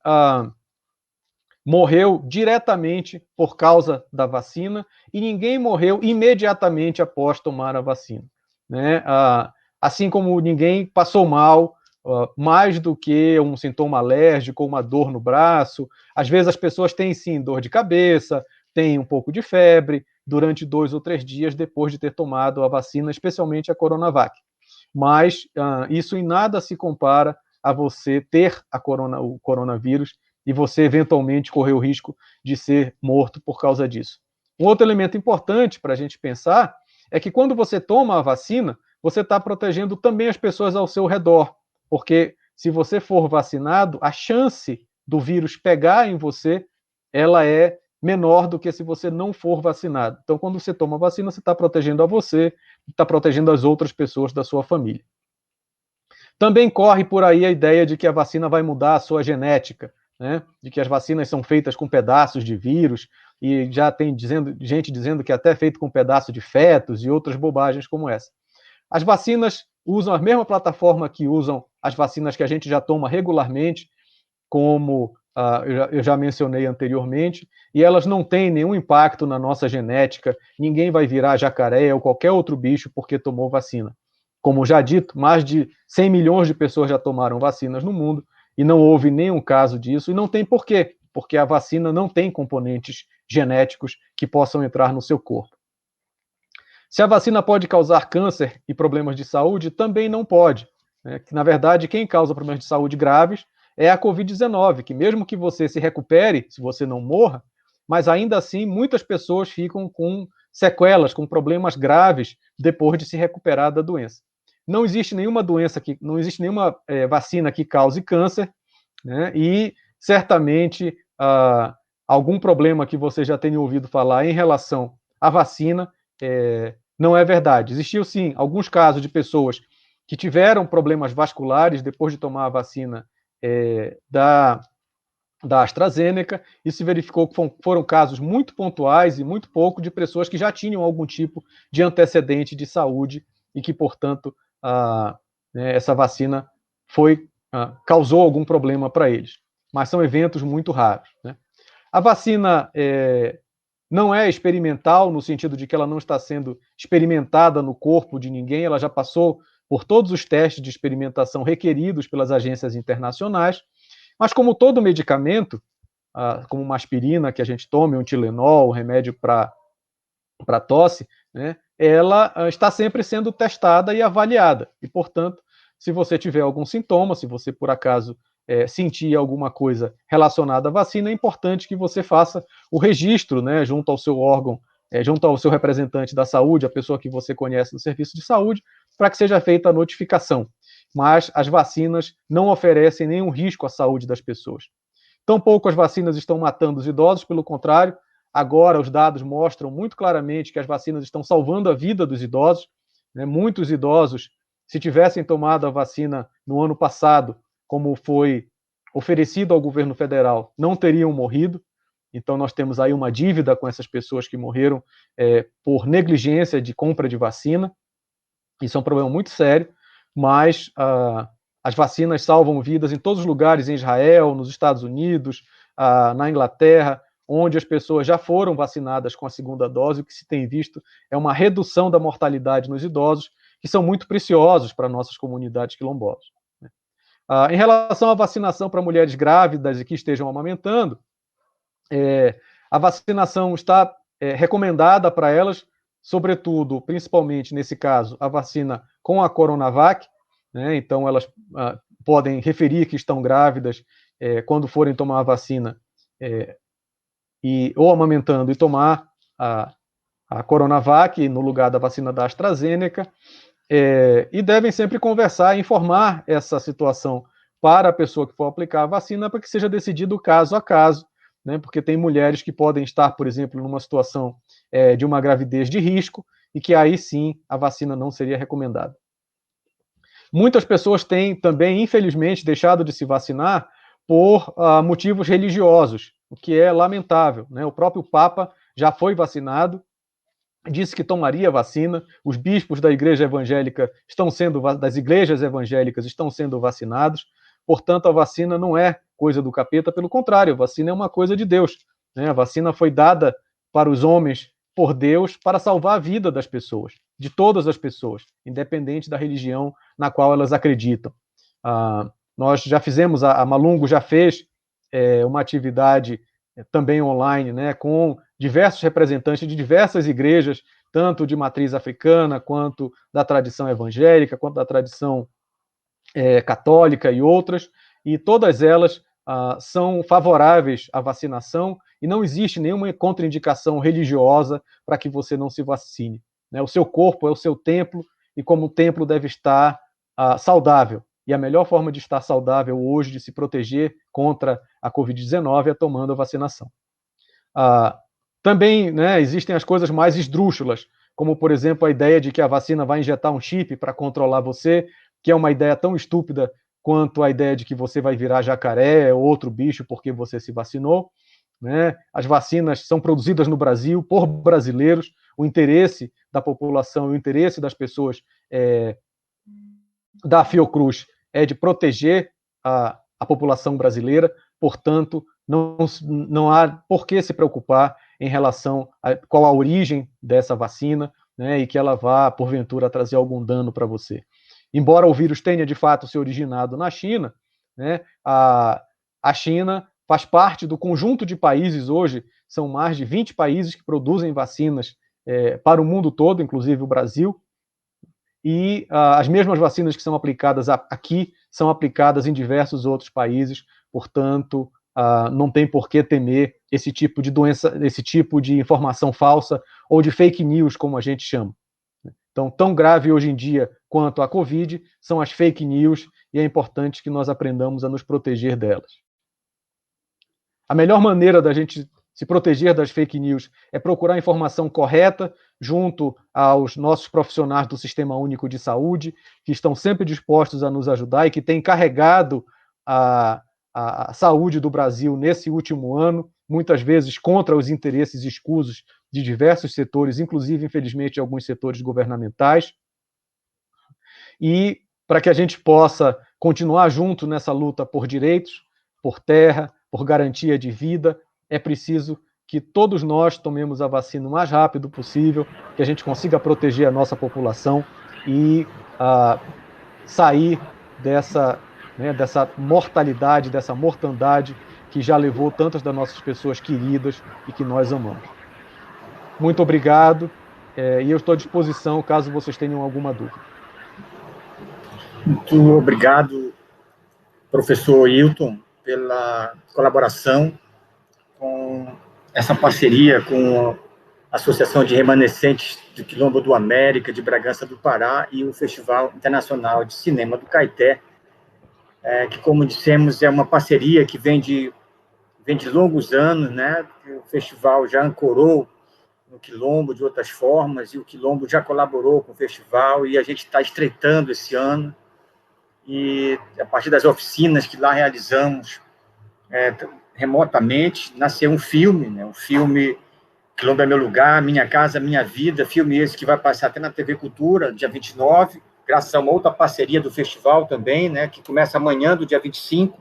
morreu diretamente por causa da vacina e ninguém morreu imediatamente após tomar a vacina, né? Assim como ninguém passou mal mais do que um sintoma alérgico ou uma dor no braço. Às vezes as pessoas têm sim dor de cabeça, têm um pouco de febre durante 2 ou 3 dias depois de ter tomado a vacina, especialmente a Coronavac. Mas isso em nada se compara a você ter o coronavírus e você eventualmente correr o risco de ser morto por causa disso. Um outro elemento importante para a gente pensar é que quando você toma a vacina, você está protegendo também as pessoas ao seu redor, porque se você for vacinado, a chance do vírus pegar em você, ela é menor do que se você não for vacinado. Então, quando você toma a vacina, você está protegendo a você, está protegendo as outras pessoas da sua família. Também corre por aí a ideia de que a vacina vai mudar a sua genética, né? De que as vacinas são feitas com pedaços de vírus, e já tem gente dizendo que até é feito com pedaço de fetos e outras bobagens como essa. As vacinas usam a mesma plataforma que usam as vacinas que a gente já toma regularmente, como eu já mencionei anteriormente, e elas não têm nenhum impacto na nossa genética, ninguém vai virar jacaré ou qualquer outro bicho porque tomou vacina. Como já dito, mais de 100 milhões de pessoas já tomaram vacinas no mundo, e não houve nenhum caso disso, e não tem porquê, porque a vacina não tem componentes genéticos que possam entrar no seu corpo. Se a vacina pode causar câncer e problemas de saúde, também não pode, né? Que, na verdade, quem causa problemas de saúde graves é a Covid-19, que mesmo que você se recupere, se você não morra, mas ainda assim muitas pessoas ficam com sequelas, com problemas graves depois de se recuperar da doença. Não existe nenhuma não existe nenhuma vacina que cause câncer, né? E certamente algum problema que você já tenha ouvido falar em relação à vacina não é verdade. Existiu sim alguns casos de pessoas que tiveram problemas vasculares depois de tomar a vacina da AstraZeneca, e se verificou que foram casos muito pontuais e muito pouco de pessoas que já tinham algum tipo de antecedente de saúde e que, portanto, essa vacina causou algum problema para eles. Mas são eventos muito raros, né? A vacina não é experimental, no sentido de que ela não está sendo experimentada no corpo de ninguém, ela já passou por todos os testes de experimentação requeridos pelas agências internacionais, mas como todo medicamento, como uma aspirina que a gente tome, um Tilenol, um remédio para tosse, né, ela está sempre sendo testada e avaliada. E, portanto, se você tiver algum sintoma, se você, por acaso, sentir alguma coisa relacionada à vacina, é importante que você faça o registro, né, junto ao seu órgão, junto ao seu representante da saúde, a pessoa que você conhece no serviço de saúde, para que seja feita a notificação. Mas as vacinas não oferecem nenhum risco à saúde das pessoas. Tampouco as vacinas estão matando os idosos, pelo contrário, agora os dados mostram muito claramente que as vacinas estão salvando a vida dos idosos, né? Muitos idosos, se tivessem tomado a vacina no ano passado, como foi oferecido ao governo federal, não teriam morrido. Então nós temos aí uma dívida com essas pessoas que morreram por negligência de compra de vacina. Isso é um problema muito sério, mas as vacinas salvam vidas em todos os lugares, em Israel, nos Estados Unidos, na Inglaterra, onde as pessoas já foram vacinadas com a segunda dose. O que se tem visto é uma redução da mortalidade nos idosos, que são muito preciosos para nossas comunidades quilombolas. Em relação à vacinação para mulheres grávidas e que estejam amamentando, a vacinação está recomendada para elas, sobretudo, principalmente nesse caso, a vacina com a Coronavac, né? Então elas podem referir que estão grávidas quando forem tomar a vacina ou amamentando e tomar a Coronavac no lugar da vacina da AstraZeneca, e devem sempre conversar e informar essa situação para a pessoa que for aplicar a vacina, para que seja decidido caso a caso, né? Porque tem mulheres que podem estar, por exemplo, numa situação de uma gravidez de risco, e que aí sim a vacina não seria recomendada. Muitas pessoas têm também, infelizmente, deixado de se vacinar por motivos religiosos, o que é lamentável, né? O próprio Papa já foi vacinado disse que tomaria vacina, os bispos da igreja evangélica das igrejas evangélicas estão sendo vacinados, portanto, a vacina não é coisa do capeta, pelo contrário, a vacina é uma coisa de Deus, né? A vacina foi dada para os homens por Deus para salvar a vida das pessoas, de todas as pessoas, independente da religião na qual elas acreditam. Nós já fizemos, a Malungo já fez uma atividade também online, né, com diversos representantes de diversas igrejas, tanto de matriz africana, quanto da tradição evangélica, quanto da tradição católica e outras, e todas elas são favoráveis à vacinação e não existe nenhuma contraindicação religiosa para que você não se vacine, né? O seu corpo é o seu templo e como o templo deve estar saudável. E a melhor forma de estar saudável hoje, de se proteger contra a Covid-19, é tomando a vacinação. Também, né, existem as coisas mais esdrúxulas, como, por exemplo, a ideia de que a vacina vai injetar um chip para controlar você, que é uma ideia tão estúpida quanto a ideia de que você vai virar jacaré ou outro bicho porque você se vacinou, né? As vacinas são produzidas no Brasil por brasileiros, o interesse da população, o interesse das pessoas da Fiocruz é de proteger a população brasileira, portanto, não há por que se preocupar em relação a qual a origem dessa vacina, né, e que ela vá, porventura, trazer algum dano para você. Embora o vírus tenha, de fato, se originado na China, né, a China faz parte do conjunto de países hoje, são mais de 20 países que produzem vacinas para o mundo todo, inclusive o Brasil, e as mesmas vacinas que são aplicadas aqui são aplicadas em diversos outros países, portanto, não tem por que temer esse tipo de doença, esse tipo de informação falsa ou de fake news, como a gente chama. Então, tão grave hoje em dia quanto a Covid são as fake news e é importante que nós aprendamos a nos proteger delas. A melhor maneira da gente se proteger das fake news é procurar a informação correta junto aos nossos profissionais do Sistema Único de Saúde, que estão sempre dispostos a nos ajudar e que têm carregado a saúde do Brasil nesse último ano, muitas vezes contra os interesses escusos de diversos setores, inclusive, infelizmente, alguns setores governamentais. E para que a gente possa continuar junto nessa luta por direitos, por terra, por garantia de vida, é preciso que todos nós tomemos a vacina o mais rápido possível, que a gente consiga proteger a nossa população e sair dessa mortalidade, dessa mortandade que já levou tantas das nossas pessoas queridas e que nós amamos. Muito obrigado, e eu estou à disposição caso vocês tenham alguma dúvida. Muito obrigado, professor Hilton, pela colaboração com essa parceria com a Associação de Remanescentes do Quilombo do América, de Bragança do Pará, e o Festival Internacional de Cinema do Caeté, que, como dissemos, é uma parceria que vem de longos anos, né? O festival já ancorou no Quilombo de outras formas, e o Quilombo já colaborou com o festival, e a gente está estreitando esse ano, e a partir das oficinas que lá realizamos remotamente, nasceu um filme, né? Um filme Quilombo é Meu Lugar, Minha Casa, Minha Vida, filme esse que vai passar até na TV Cultura, dia 29, graças a uma outra parceria do festival também, né? Que começa amanhã, do dia 25,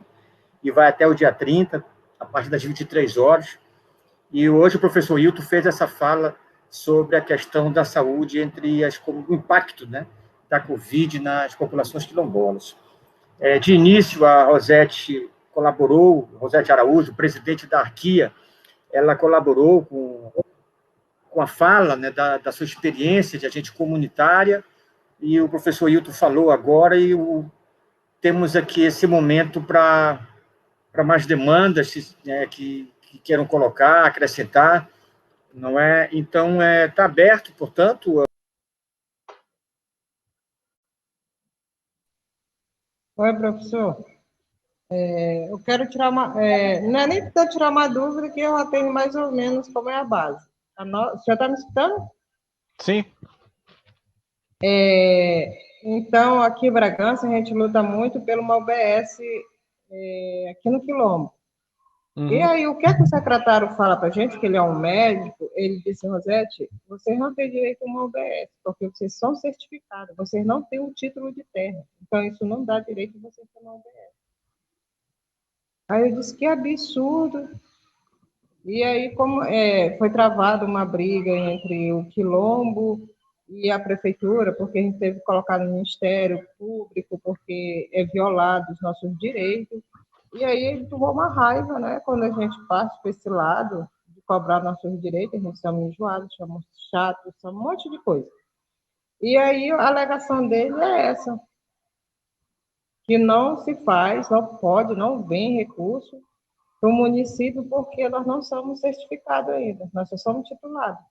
e vai até o dia 30, a partir das 23 horas. E hoje o professor Hilton fez essa fala sobre a questão da saúde o impacto, né, da Covid nas populações quilombolas. De início, a Rosete Araújo, presidente da Arquia, ela colaborou com a fala, né, da sua experiência de agente comunitária, e o professor Hilton falou agora, e temos aqui esse momento para mais demandas que queiram colocar, acrescentar, não é? Então, está aberto, portanto... Oi, professor. Eu quero tirar uma... não é nem para tirar uma dúvida, que eu já tenho mais ou menos como é a base. O senhor está me escutando? Sim. Então, aqui em Bragança, a gente luta muito pelo uma UBS aqui no Quilombo. E aí, o que é que o secretário fala para a gente, que ele é um médico? Ele disse, Rosete, vocês não têm direito a uma UBS, porque vocês são certificados, vocês não têm o título de terra. Então, isso não dá direito a vocês ter uma UBS. Aí eu disse, que absurdo. E aí, como foi travada uma briga entre o Quilombo e a prefeitura, porque a gente teve que colocar no Ministério Público, porque é violado os nossos direitos. E aí ele tomou uma raiva, né? Quando a gente passa para esse lado de cobrar nossos direitos, a gente chama enjoado, chama chato, chama um monte de coisa. E aí a alegação dele é essa, que não se faz, não pode, não vem recurso para o município porque nós não somos certificados ainda, nós só somos titulados.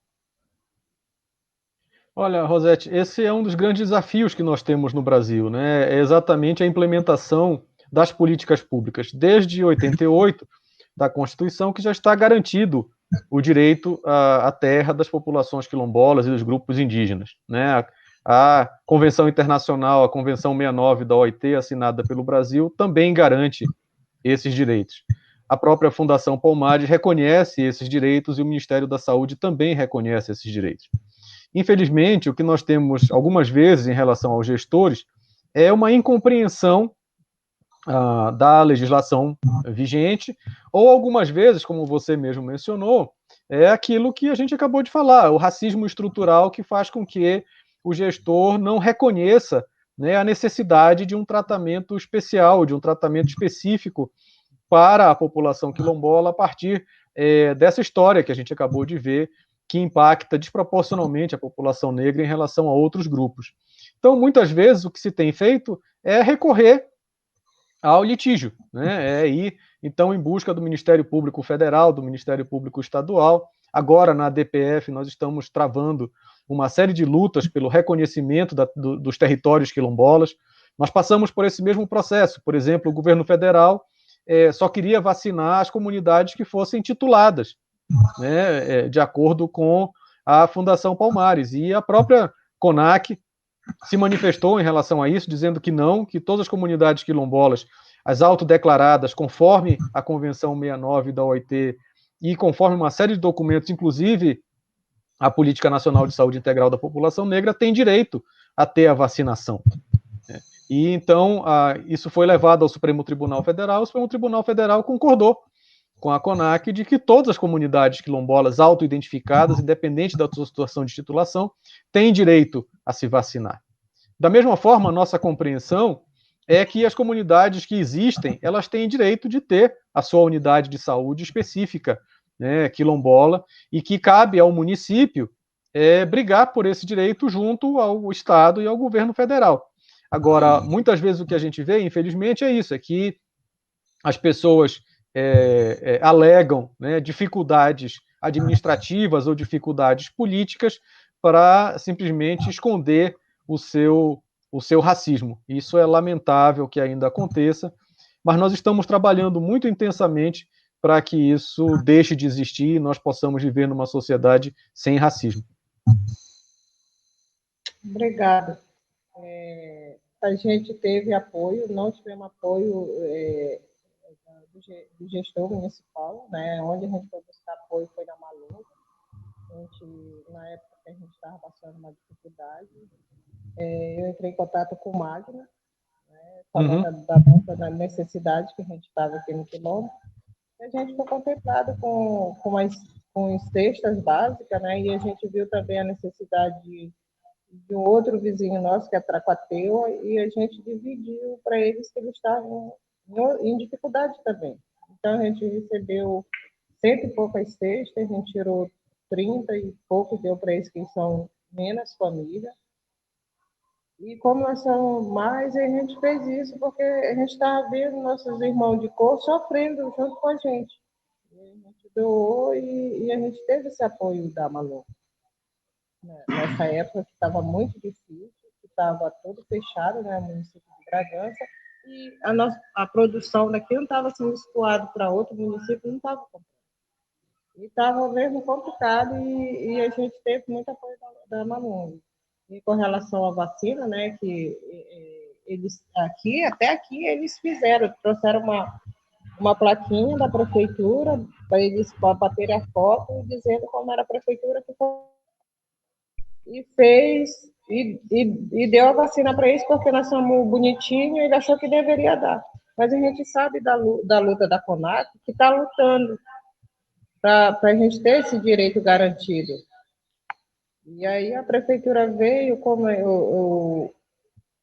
Olha, Rosete, esse é um dos grandes desafios que nós temos no Brasil, né? É exatamente a implementação das políticas públicas. Desde 88, da Constituição, que já está garantido o direito à terra das populações quilombolas e dos grupos indígenas, né? A Convenção Internacional, a Convenção 69 da OIT, assinada pelo Brasil, também garante esses direitos. A própria Fundação Palmares reconhece esses direitos e o Ministério da Saúde também reconhece esses direitos. Infelizmente, o que nós temos algumas vezes em relação aos gestores é uma incompreensão da legislação vigente, ou algumas vezes, como você mesmo mencionou, é aquilo que a gente acabou de falar, o racismo estrutural que faz com que o gestor não reconheça, né, a necessidade de um tratamento especial, de um tratamento específico para a população quilombola a partir dessa história que a gente acabou de ver, que impacta desproporcionalmente a população negra em relação a outros grupos. Então, muitas vezes, o que se tem feito é recorrer ao litígio, né? É ir, então, em busca do Ministério Público Federal, do Ministério Público Estadual. Agora, na DPF, nós estamos travando uma série de lutas pelo reconhecimento dos territórios quilombolas. Nós passamos por esse mesmo processo. Por exemplo, o governo federal só queria vacinar as comunidades que fossem tituladas, né, de acordo com a Fundação Palmares. E a própria CONAC se manifestou em relação a isso, dizendo que não, que todas as comunidades quilombolas, as autodeclaradas, conforme a Convenção 69 da OIT e conforme uma série de documentos, inclusive a Política Nacional de Saúde Integral da População Negra, têm direito a ter a vacinação. E então isso foi levado ao Supremo Tribunal Federal, o Supremo Tribunal Federal concordou com a CONAC de que todas as comunidades quilombolas auto-identificadas, independente da sua situação de titulação, têm direito a se vacinar. Da mesma forma, a nossa compreensão é que as comunidades que existem, elas têm direito de ter a sua unidade de saúde específica, né, quilombola, e que cabe ao município brigar por esse direito junto ao Estado e ao governo federal. Agora, muitas vezes o que a gente vê, infelizmente, é isso, é que as pessoas alegam, né, dificuldades administrativas ou dificuldades políticas para simplesmente esconder o seu racismo. Isso é lamentável que ainda aconteça, mas nós estamos trabalhando muito intensamente para que isso deixe de existir e nós possamos viver numa sociedade sem racismo. Obrigada. A gente teve apoio, não tivemos apoio do gestor municipal, né? Onde a gente foi buscar apoio foi na Malu. Na época que a gente estava passando uma dificuldade, eu entrei em contato com o Magna, né? Falando da necessidade que a gente estava aqui no Quilombo. A gente foi contemplado com cestas básicas, né? E a gente viu também a necessidade de um outro vizinho nosso, que é Tracuateua, e a gente dividiu para eles que eles estavam em dificuldade também. Então, a gente recebeu 100 e poucas cestas, a gente tirou 30 e pouco, deu para eles que são menos família. E como nós somos mais, a gente fez isso porque a gente estava vendo nossos irmãos de cor sofrendo junto com a gente. E a gente doou e a gente teve esse apoio da Malu. Nessa época que estava muito difícil, que estava tudo fechado, né, no município de Bragança, e a produção daqui não estava sendo escoada para outro município, não estava comprando. E estava mesmo complicado e a gente teve muito apoio da Malu. E com relação à vacina, né, que eles até aqui eles trouxeram uma plaquinha da prefeitura para eles baterem a foto dizendo como era a prefeitura que foi. E fez, e deu a vacina para eles porque nós somos bonitinhos e ele achou que deveria dar. Mas a gente sabe da luta da CONAC, que está lutando para a gente ter esse direito garantido. E aí a prefeitura veio, como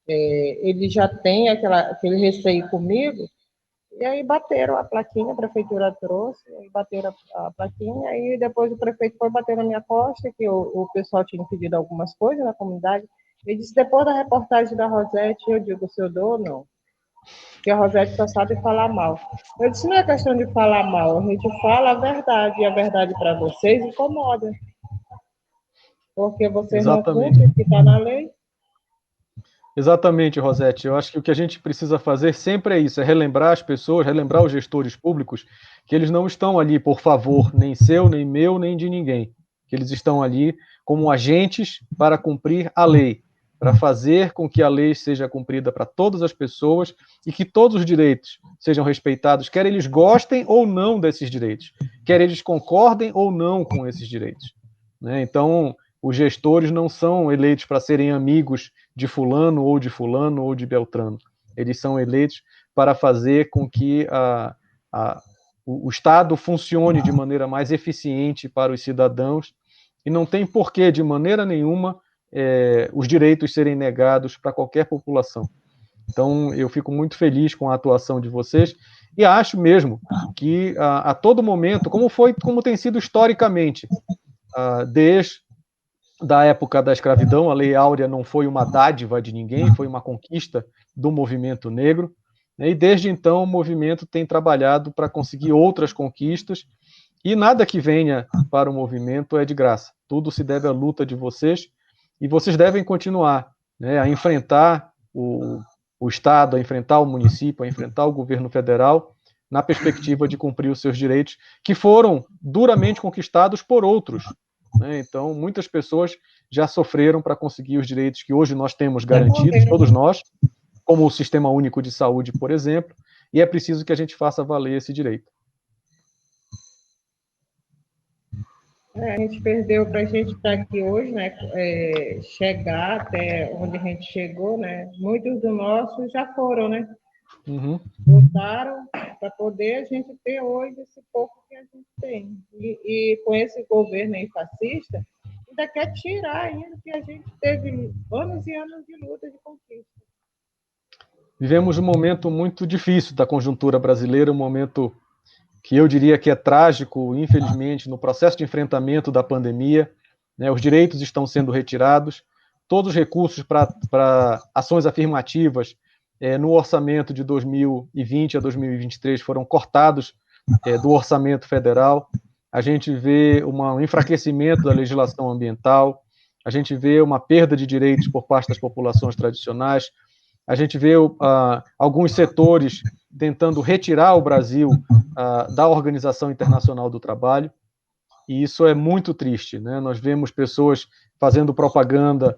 ele já tem aquele receio comigo, e aí bateram a plaquinha, a prefeitura trouxe, aí bateram a plaquinha, aí depois o prefeito foi bater na minha costa, que o pessoal tinha pedido algumas coisas na comunidade. Ele disse, depois da reportagem da Rosete, eu digo se eu dou ou não. Porque a Rosete só sabe falar mal. Eu disse, não é questão de falar mal, a gente fala a verdade, e a verdade para vocês incomoda. Porque vocês não cumprem o que está na lei. Exatamente, Rosete. Eu acho que o que a gente precisa fazer sempre é isso, é relembrar as pessoas, relembrar os gestores públicos que eles não estão ali por favor, nem seu, nem meu, nem de ninguém. Que eles estão ali como agentes para cumprir a lei, para fazer com que a lei seja cumprida para todas as pessoas e que todos os direitos sejam respeitados, quer eles gostem ou não desses direitos, quer eles concordem ou não com esses direitos. Né? Então, os gestores não são eleitos para serem amigos de fulano ou de Beltrano. Eles são eleitos para fazer com que o Estado funcione de maneira mais eficiente para os cidadãos e não tem porquê, de maneira nenhuma, os direitos serem negados para qualquer população. Então, eu fico muito feliz com a atuação de vocês e acho mesmo que a todo momento, como tem sido historicamente, desde da época da escravidão, a Lei Áurea não foi uma dádiva de ninguém, foi uma conquista do movimento negro, né? E desde então o movimento tem trabalhado para conseguir outras conquistas, e nada que venha para o movimento é de graça, tudo se deve à luta de vocês, e vocês devem continuar, né, a enfrentar o Estado, a enfrentar o município, a enfrentar o governo federal, na perspectiva de cumprir os seus direitos, que foram duramente conquistados por outros. Então, muitas pessoas já sofreram para conseguir os direitos que hoje nós temos garantidos, todos nós, como o Sistema Único de Saúde, por exemplo, e é preciso que a gente faça valer esse direito. A gente perdeu para a gente estar aqui hoje, né? Chegar até onde a gente chegou, né? Muitos dos nossos já foram, né? Voltaram para poder a gente ter hoje esse pouco que a gente tem. E com esse governo aí fascista, ainda quer tirar ainda que a gente teve anos e anos de luta de conquista. Vivemos um momento muito difícil da conjuntura brasileira, um momento que eu diria que é trágico, infelizmente, no processo de enfrentamento da pandemia, né? Os direitos estão sendo retirados, todos os recursos para ações afirmativas no orçamento de 2020 a 2023 foram cortados do orçamento federal. A gente vê um enfraquecimento da legislação ambiental, a gente vê uma perda de direitos por parte das populações tradicionais, a gente vê alguns setores tentando retirar o Brasil da Organização Internacional do Trabalho, e isso é muito triste, né? Nós vemos pessoas fazendo propaganda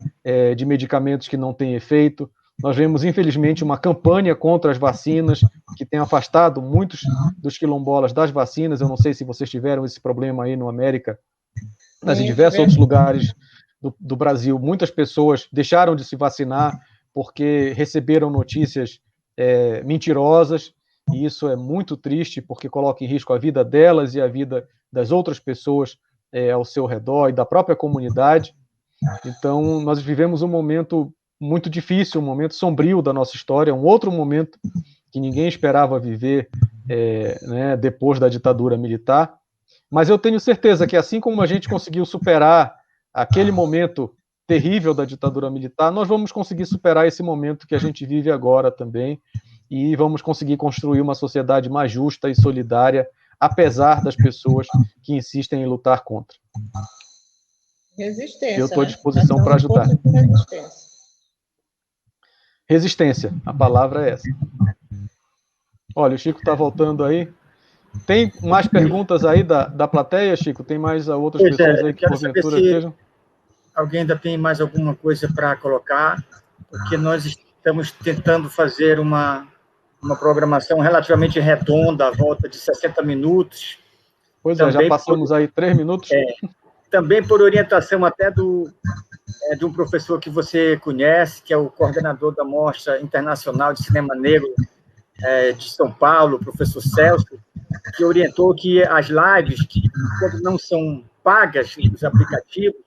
de medicamentos que não têm efeito. Nós vemos, infelizmente, uma campanha contra as vacinas que tem afastado muitos dos quilombolas das vacinas. Eu não sei se vocês tiveram esse problema aí no América, mas em diversos outros lugares do Brasil, muitas pessoas deixaram de se vacinar porque receberam notícias mentirosas, e isso é muito triste, porque coloca em risco a vida delas e a vida das outras pessoas ao seu redor e da própria comunidade. Então, nós vivemos um momento muito difícil, um momento sombrio da nossa história, um outro momento que ninguém esperava viver né, depois da ditadura militar. Mas eu tenho certeza que, assim como a gente conseguiu superar aquele momento terrível da ditadura militar, nós vamos conseguir superar esse momento que a gente vive agora também, e vamos conseguir construir uma sociedade mais justa e solidária, apesar das pessoas que insistem em lutar contra. Resistência. Eu estou à disposição para ajudar. Resistência, a palavra é essa. Olha, o Chico está voltando aí. Tem mais perguntas aí da plateia, Chico? Tem mais outras pessoas aí que porventura estejam? Alguém ainda tem mais alguma coisa para colocar? Porque nós estamos tentando fazer uma uma programação relativamente redonda, à volta de 60 minutos. Pois é, já passamos aí 3 minutos. Também por orientação até de um professor que você conhece, que é o coordenador da Mostra Internacional de Cinema Negro de São Paulo, o professor Celso, que orientou que as lives, que quando não são pagas nos aplicativos,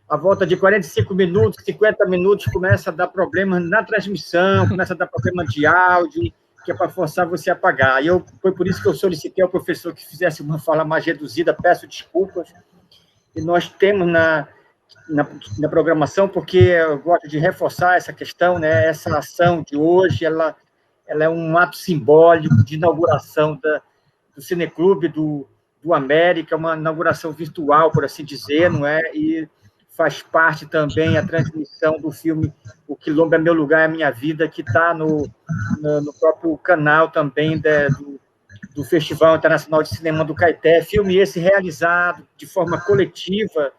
a volta de 45 minutos, 50 minutos, começa a dar problema na transmissão, começa a dar problema de áudio, que é para forçar você a pagar. Foi por isso que eu solicitei ao professor que fizesse uma fala mais reduzida, peço desculpas. E nós temos na programação, porque eu gosto de reforçar essa questão, né? Essa ação de hoje, ela é um ato simbólico de inauguração do Cineclube do América, uma inauguração virtual, por assim dizer, não é? E faz parte também a transmissão do filme O Quilombo é Meu Lugar, é Minha Vida, que está no próprio canal também do Festival Internacional de Cinema do Caeté, filme esse realizado de forma coletiva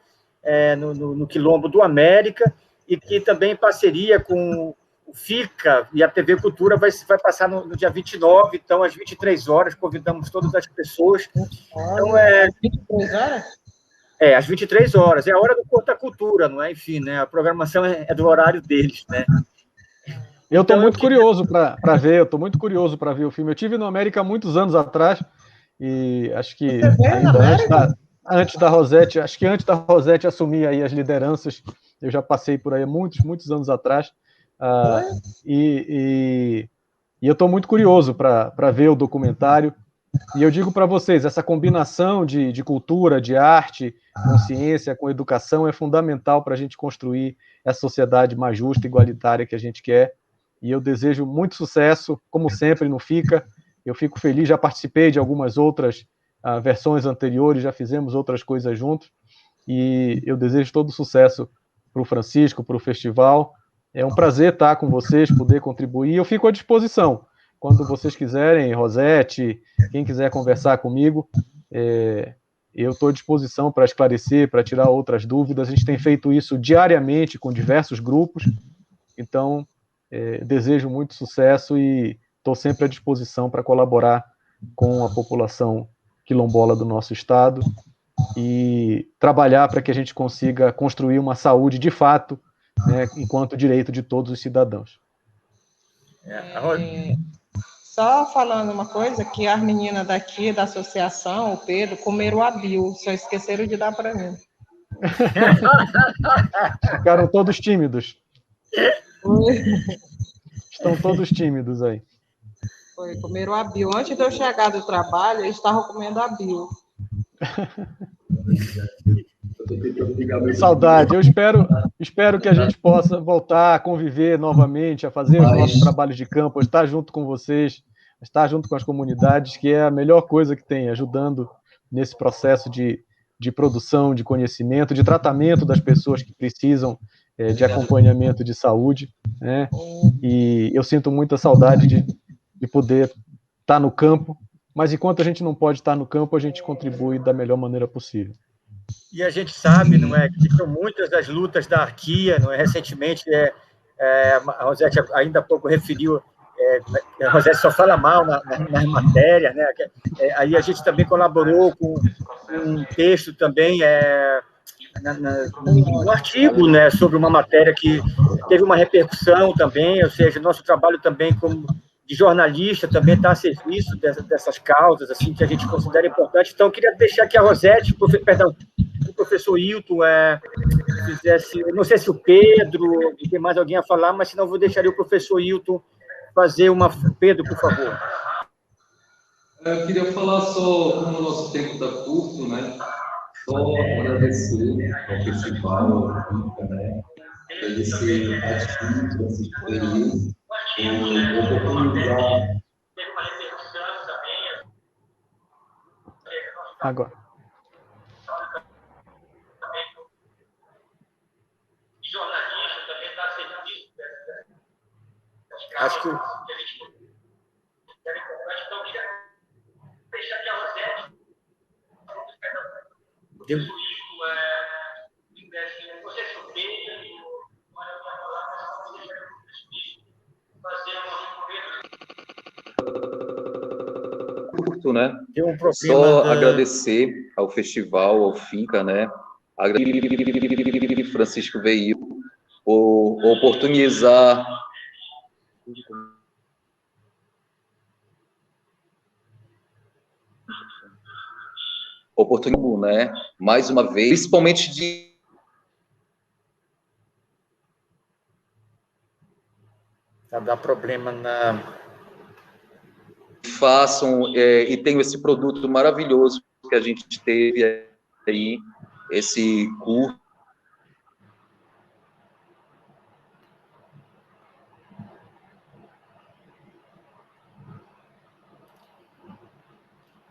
no Quilombo do América, e que também em parceria com o FICA e a TV Cultura vai passar no dia 29, então, às 23 horas, convidamos todas as pessoas. Então, 23 horas? Às 23 horas, é a hora do Corta Cultura, não é? Enfim, né? A programação é do horário deles, né? Eu estou muito curioso para ver, eu estou muito curioso para ver o filme. Eu tive no América há muitos anos atrás, e acho que ainda antes da Rosete, acho que antes da Rosete assumir aí as lideranças, eu já passei por aí há muitos anos atrás, e eu estou muito curioso para ver o documentário. E eu digo para vocês, essa combinação de cultura, de arte, com ciência, com educação, é fundamental para a gente construir essa sociedade mais justa e igualitária que a gente quer. E eu desejo muito sucesso, como sempre, no FICA. Eu fico feliz, já participei de algumas outras versões anteriores, já fizemos outras coisas juntos. E eu desejo todo sucesso para o Francisco, para o festival. É um prazer estar com vocês, poder contribuir. Eu fico à disposição. Quando vocês quiserem, Rosete, quem quiser conversar comigo, eu estou à disposição para esclarecer, para tirar outras dúvidas. A gente tem feito isso diariamente com diversos grupos. Então, desejo muito sucesso e estou sempre à disposição para colaborar com a população quilombola do nosso estado e trabalhar para que a gente consiga construir uma saúde de fato, né, enquanto direito de todos os cidadãos. Só falando uma coisa, que as meninas daqui da associação, o Pedro, comeram a Bill, só esqueceram de dar para mim. Ficaram todos tímidos. Estão todos tímidos aí. Foi, comeram a Bill. Antes de eu chegar do trabalho, eles estavam comendo a Bill. Saudade. Eu espero que a gente possa voltar a conviver novamente, a fazer os nossos trabalhos de campo, estar junto com vocês, estar junto com as comunidades, que é a melhor coisa que tem, ajudando nesse processo de produção de conhecimento, de tratamento das pessoas que precisam de acompanhamento de saúde, né? E eu sinto muita saudade de poder estar no campo, mas enquanto a gente não pode estar no campo, a gente contribui da melhor maneira possível. E a gente sabe, não é, que são muitas das lutas da Arquia, não é? Recentemente, a Rosete ainda há pouco referiu, a Rosete só fala mal nas matérias, né? Aí a gente também colaborou com um texto também, no artigo, né, sobre uma matéria que teve uma repercussão também, ou seja, nosso trabalho também como de jornalista também está a serviço dessas causas, assim, que a gente considera importante. Então, eu queria deixar aqui a Rosete, o professor Hilton fizesse, não sei se o Pedro, tem mais alguém a falar, mas senão eu vou deixar o professor Hilton fazer uma... Pedro, por favor. Eu queria falar só, como o nosso tempo está curto, né? Só agradecer ao festival, né? Agradecer a gente, esse período, por oportunizar. Agora. Jornalista também está a serviço. Acho que era importante, então eu queria deixar aqui a Rosete. Não sei se o Pedro fazer uma curto, né? Deu um problema. Só agradecer ao festival, ao FICA, né? Agradecer Francisco Veio por oportunizar né? Mais uma vez, principalmente de dá problema na façam e tenham esse produto maravilhoso que a gente teve aí, esse curso.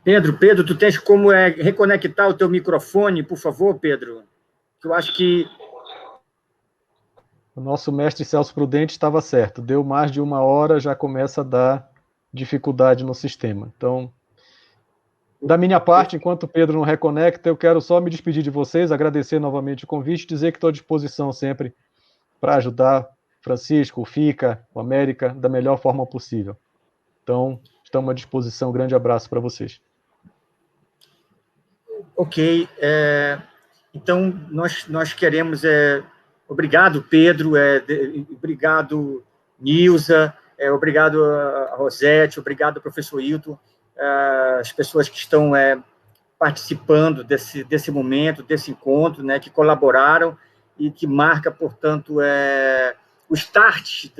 Pedro, tu tens como reconectar o teu microfone, por favor, Pedro? Eu acho que o nosso mestre Celso Prudente estava certo. Deu mais de 1 hora, já começa a dar dificuldade no sistema. Então, da minha parte, enquanto o Pedro não reconecta, eu quero só me despedir de vocês, agradecer novamente o convite, dizer que estou à disposição sempre para ajudar Francisco, o FICA, o América, da melhor forma possível. Então, estamos à disposição. Um grande abraço para vocês. Ok. Então, nós queremos... obrigado, Pedro, obrigado, Nilza, obrigado a Rosete, obrigado, professor Hilton, as pessoas que estão participando desse momento, desse encontro, né, que colaboraram e que marca, portanto, o start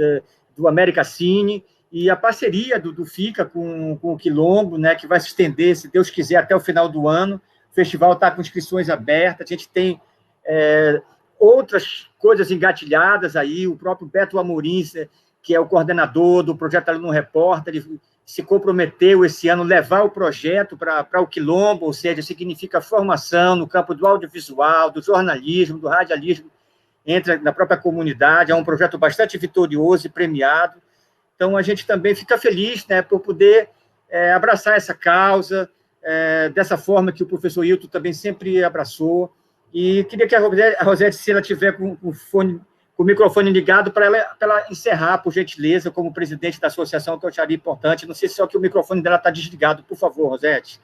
do América Cine e a parceria do FICA com o Quilombo, né, que vai se estender, se Deus quiser, até o final do ano. O festival está com inscrições abertas, a gente tem outras coisas engatilhadas aí, o próprio Beto Amorim, que é o coordenador do Projeto Aluno Repórter, ele se comprometeu esse ano levar o projeto para o Quilombo, ou seja, significa formação no campo do audiovisual, do jornalismo, do radialismo, entra na própria comunidade, é um projeto bastante vitorioso e premiado. Então, a gente também fica feliz, né, por poder abraçar essa causa, dessa forma que o professor Hilton também sempre abraçou. E queria que a Rosete, se ela tiver com o microfone ligado, para ela encerrar, por gentileza, como presidente da associação, que eu acharia importante. Não sei se só que o microfone dela está desligado. Por favor, Rosete.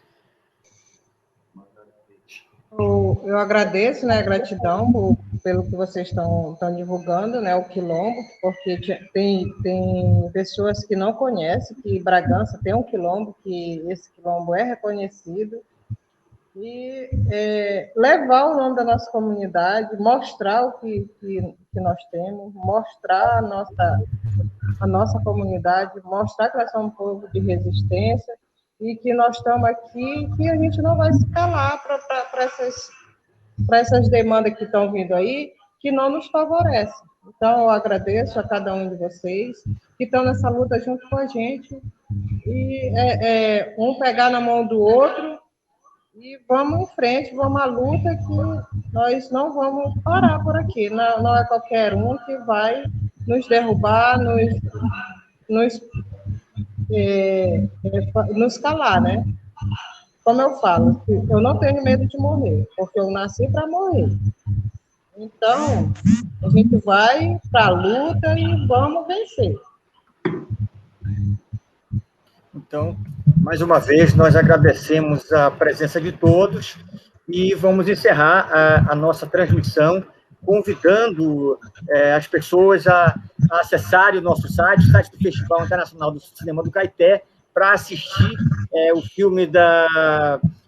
Eu agradeço, né, a gratidão pelo que vocês estão divulgando, né, o Quilombo, porque tem pessoas que não conhecem que Bragança tem um Quilombo, que esse Quilombo é reconhecido, e levar o nome da nossa comunidade, mostrar o que nós temos, mostrar a nossa comunidade, mostrar que nós somos um povo de resistência e que nós estamos aqui, que a gente não vai se calar para essas demandas que estão vindo aí, que não nos favorecem. Então, eu agradeço a cada um de vocês que estão nessa luta junto com a gente, e um pegar na mão do outro, e vamos em frente, vamos à luta, que nós não vamos parar por aqui. Não é qualquer um que vai nos derrubar, nos calar, né? Como eu falo, eu não tenho medo de morrer, porque eu nasci para morrer. Então, a gente vai para a luta e vamos vencer. Então, mais uma vez, nós agradecemos a presença de todos e vamos encerrar a nossa transmissão convidando as pessoas a acessarem o nosso site, o site do Festival Internacional do Cinema do Caeté, para assistir o filme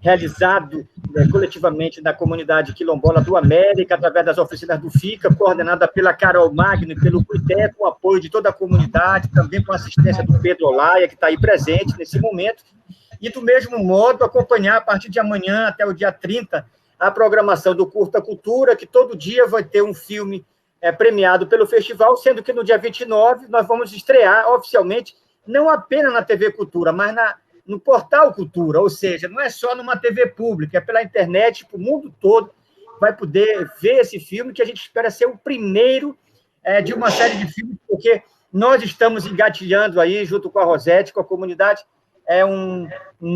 realizado coletivamente na comunidade quilombola do América, através das oficinas do FICA, coordenada pela Carol Magno e pelo Cuité, com o apoio de toda a comunidade, também com a assistência do Pedro Olaia, que está aí presente nesse momento, e, do mesmo modo, acompanhar, a partir de amanhã até o dia 30, a programação do Curta Cultura, que todo dia vai ter um filme premiado pelo festival, sendo que no dia 29 nós vamos estrear oficialmente, não apenas na TV Cultura, mas no Portal Cultura, ou seja, não é só numa TV pública, é pela internet, o mundo todo vai poder ver esse filme, que a gente espera ser o primeiro de uma série de filmes, porque nós estamos engatilhando aí, junto com a Rosete, com a comunidade, um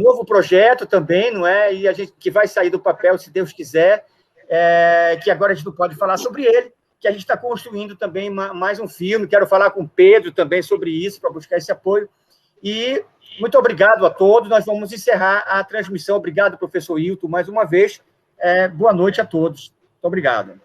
novo projeto também, não é? E a gente que vai sair do papel, se Deus quiser, que agora a gente não pode falar sobre ele, que a gente está construindo também mais um filme, quero falar com o Pedro também sobre isso, para buscar esse apoio. E muito obrigado a todos. Nós vamos encerrar a transmissão. Obrigado, professor Hilton, mais uma vez. Boa noite a todos. Muito obrigado.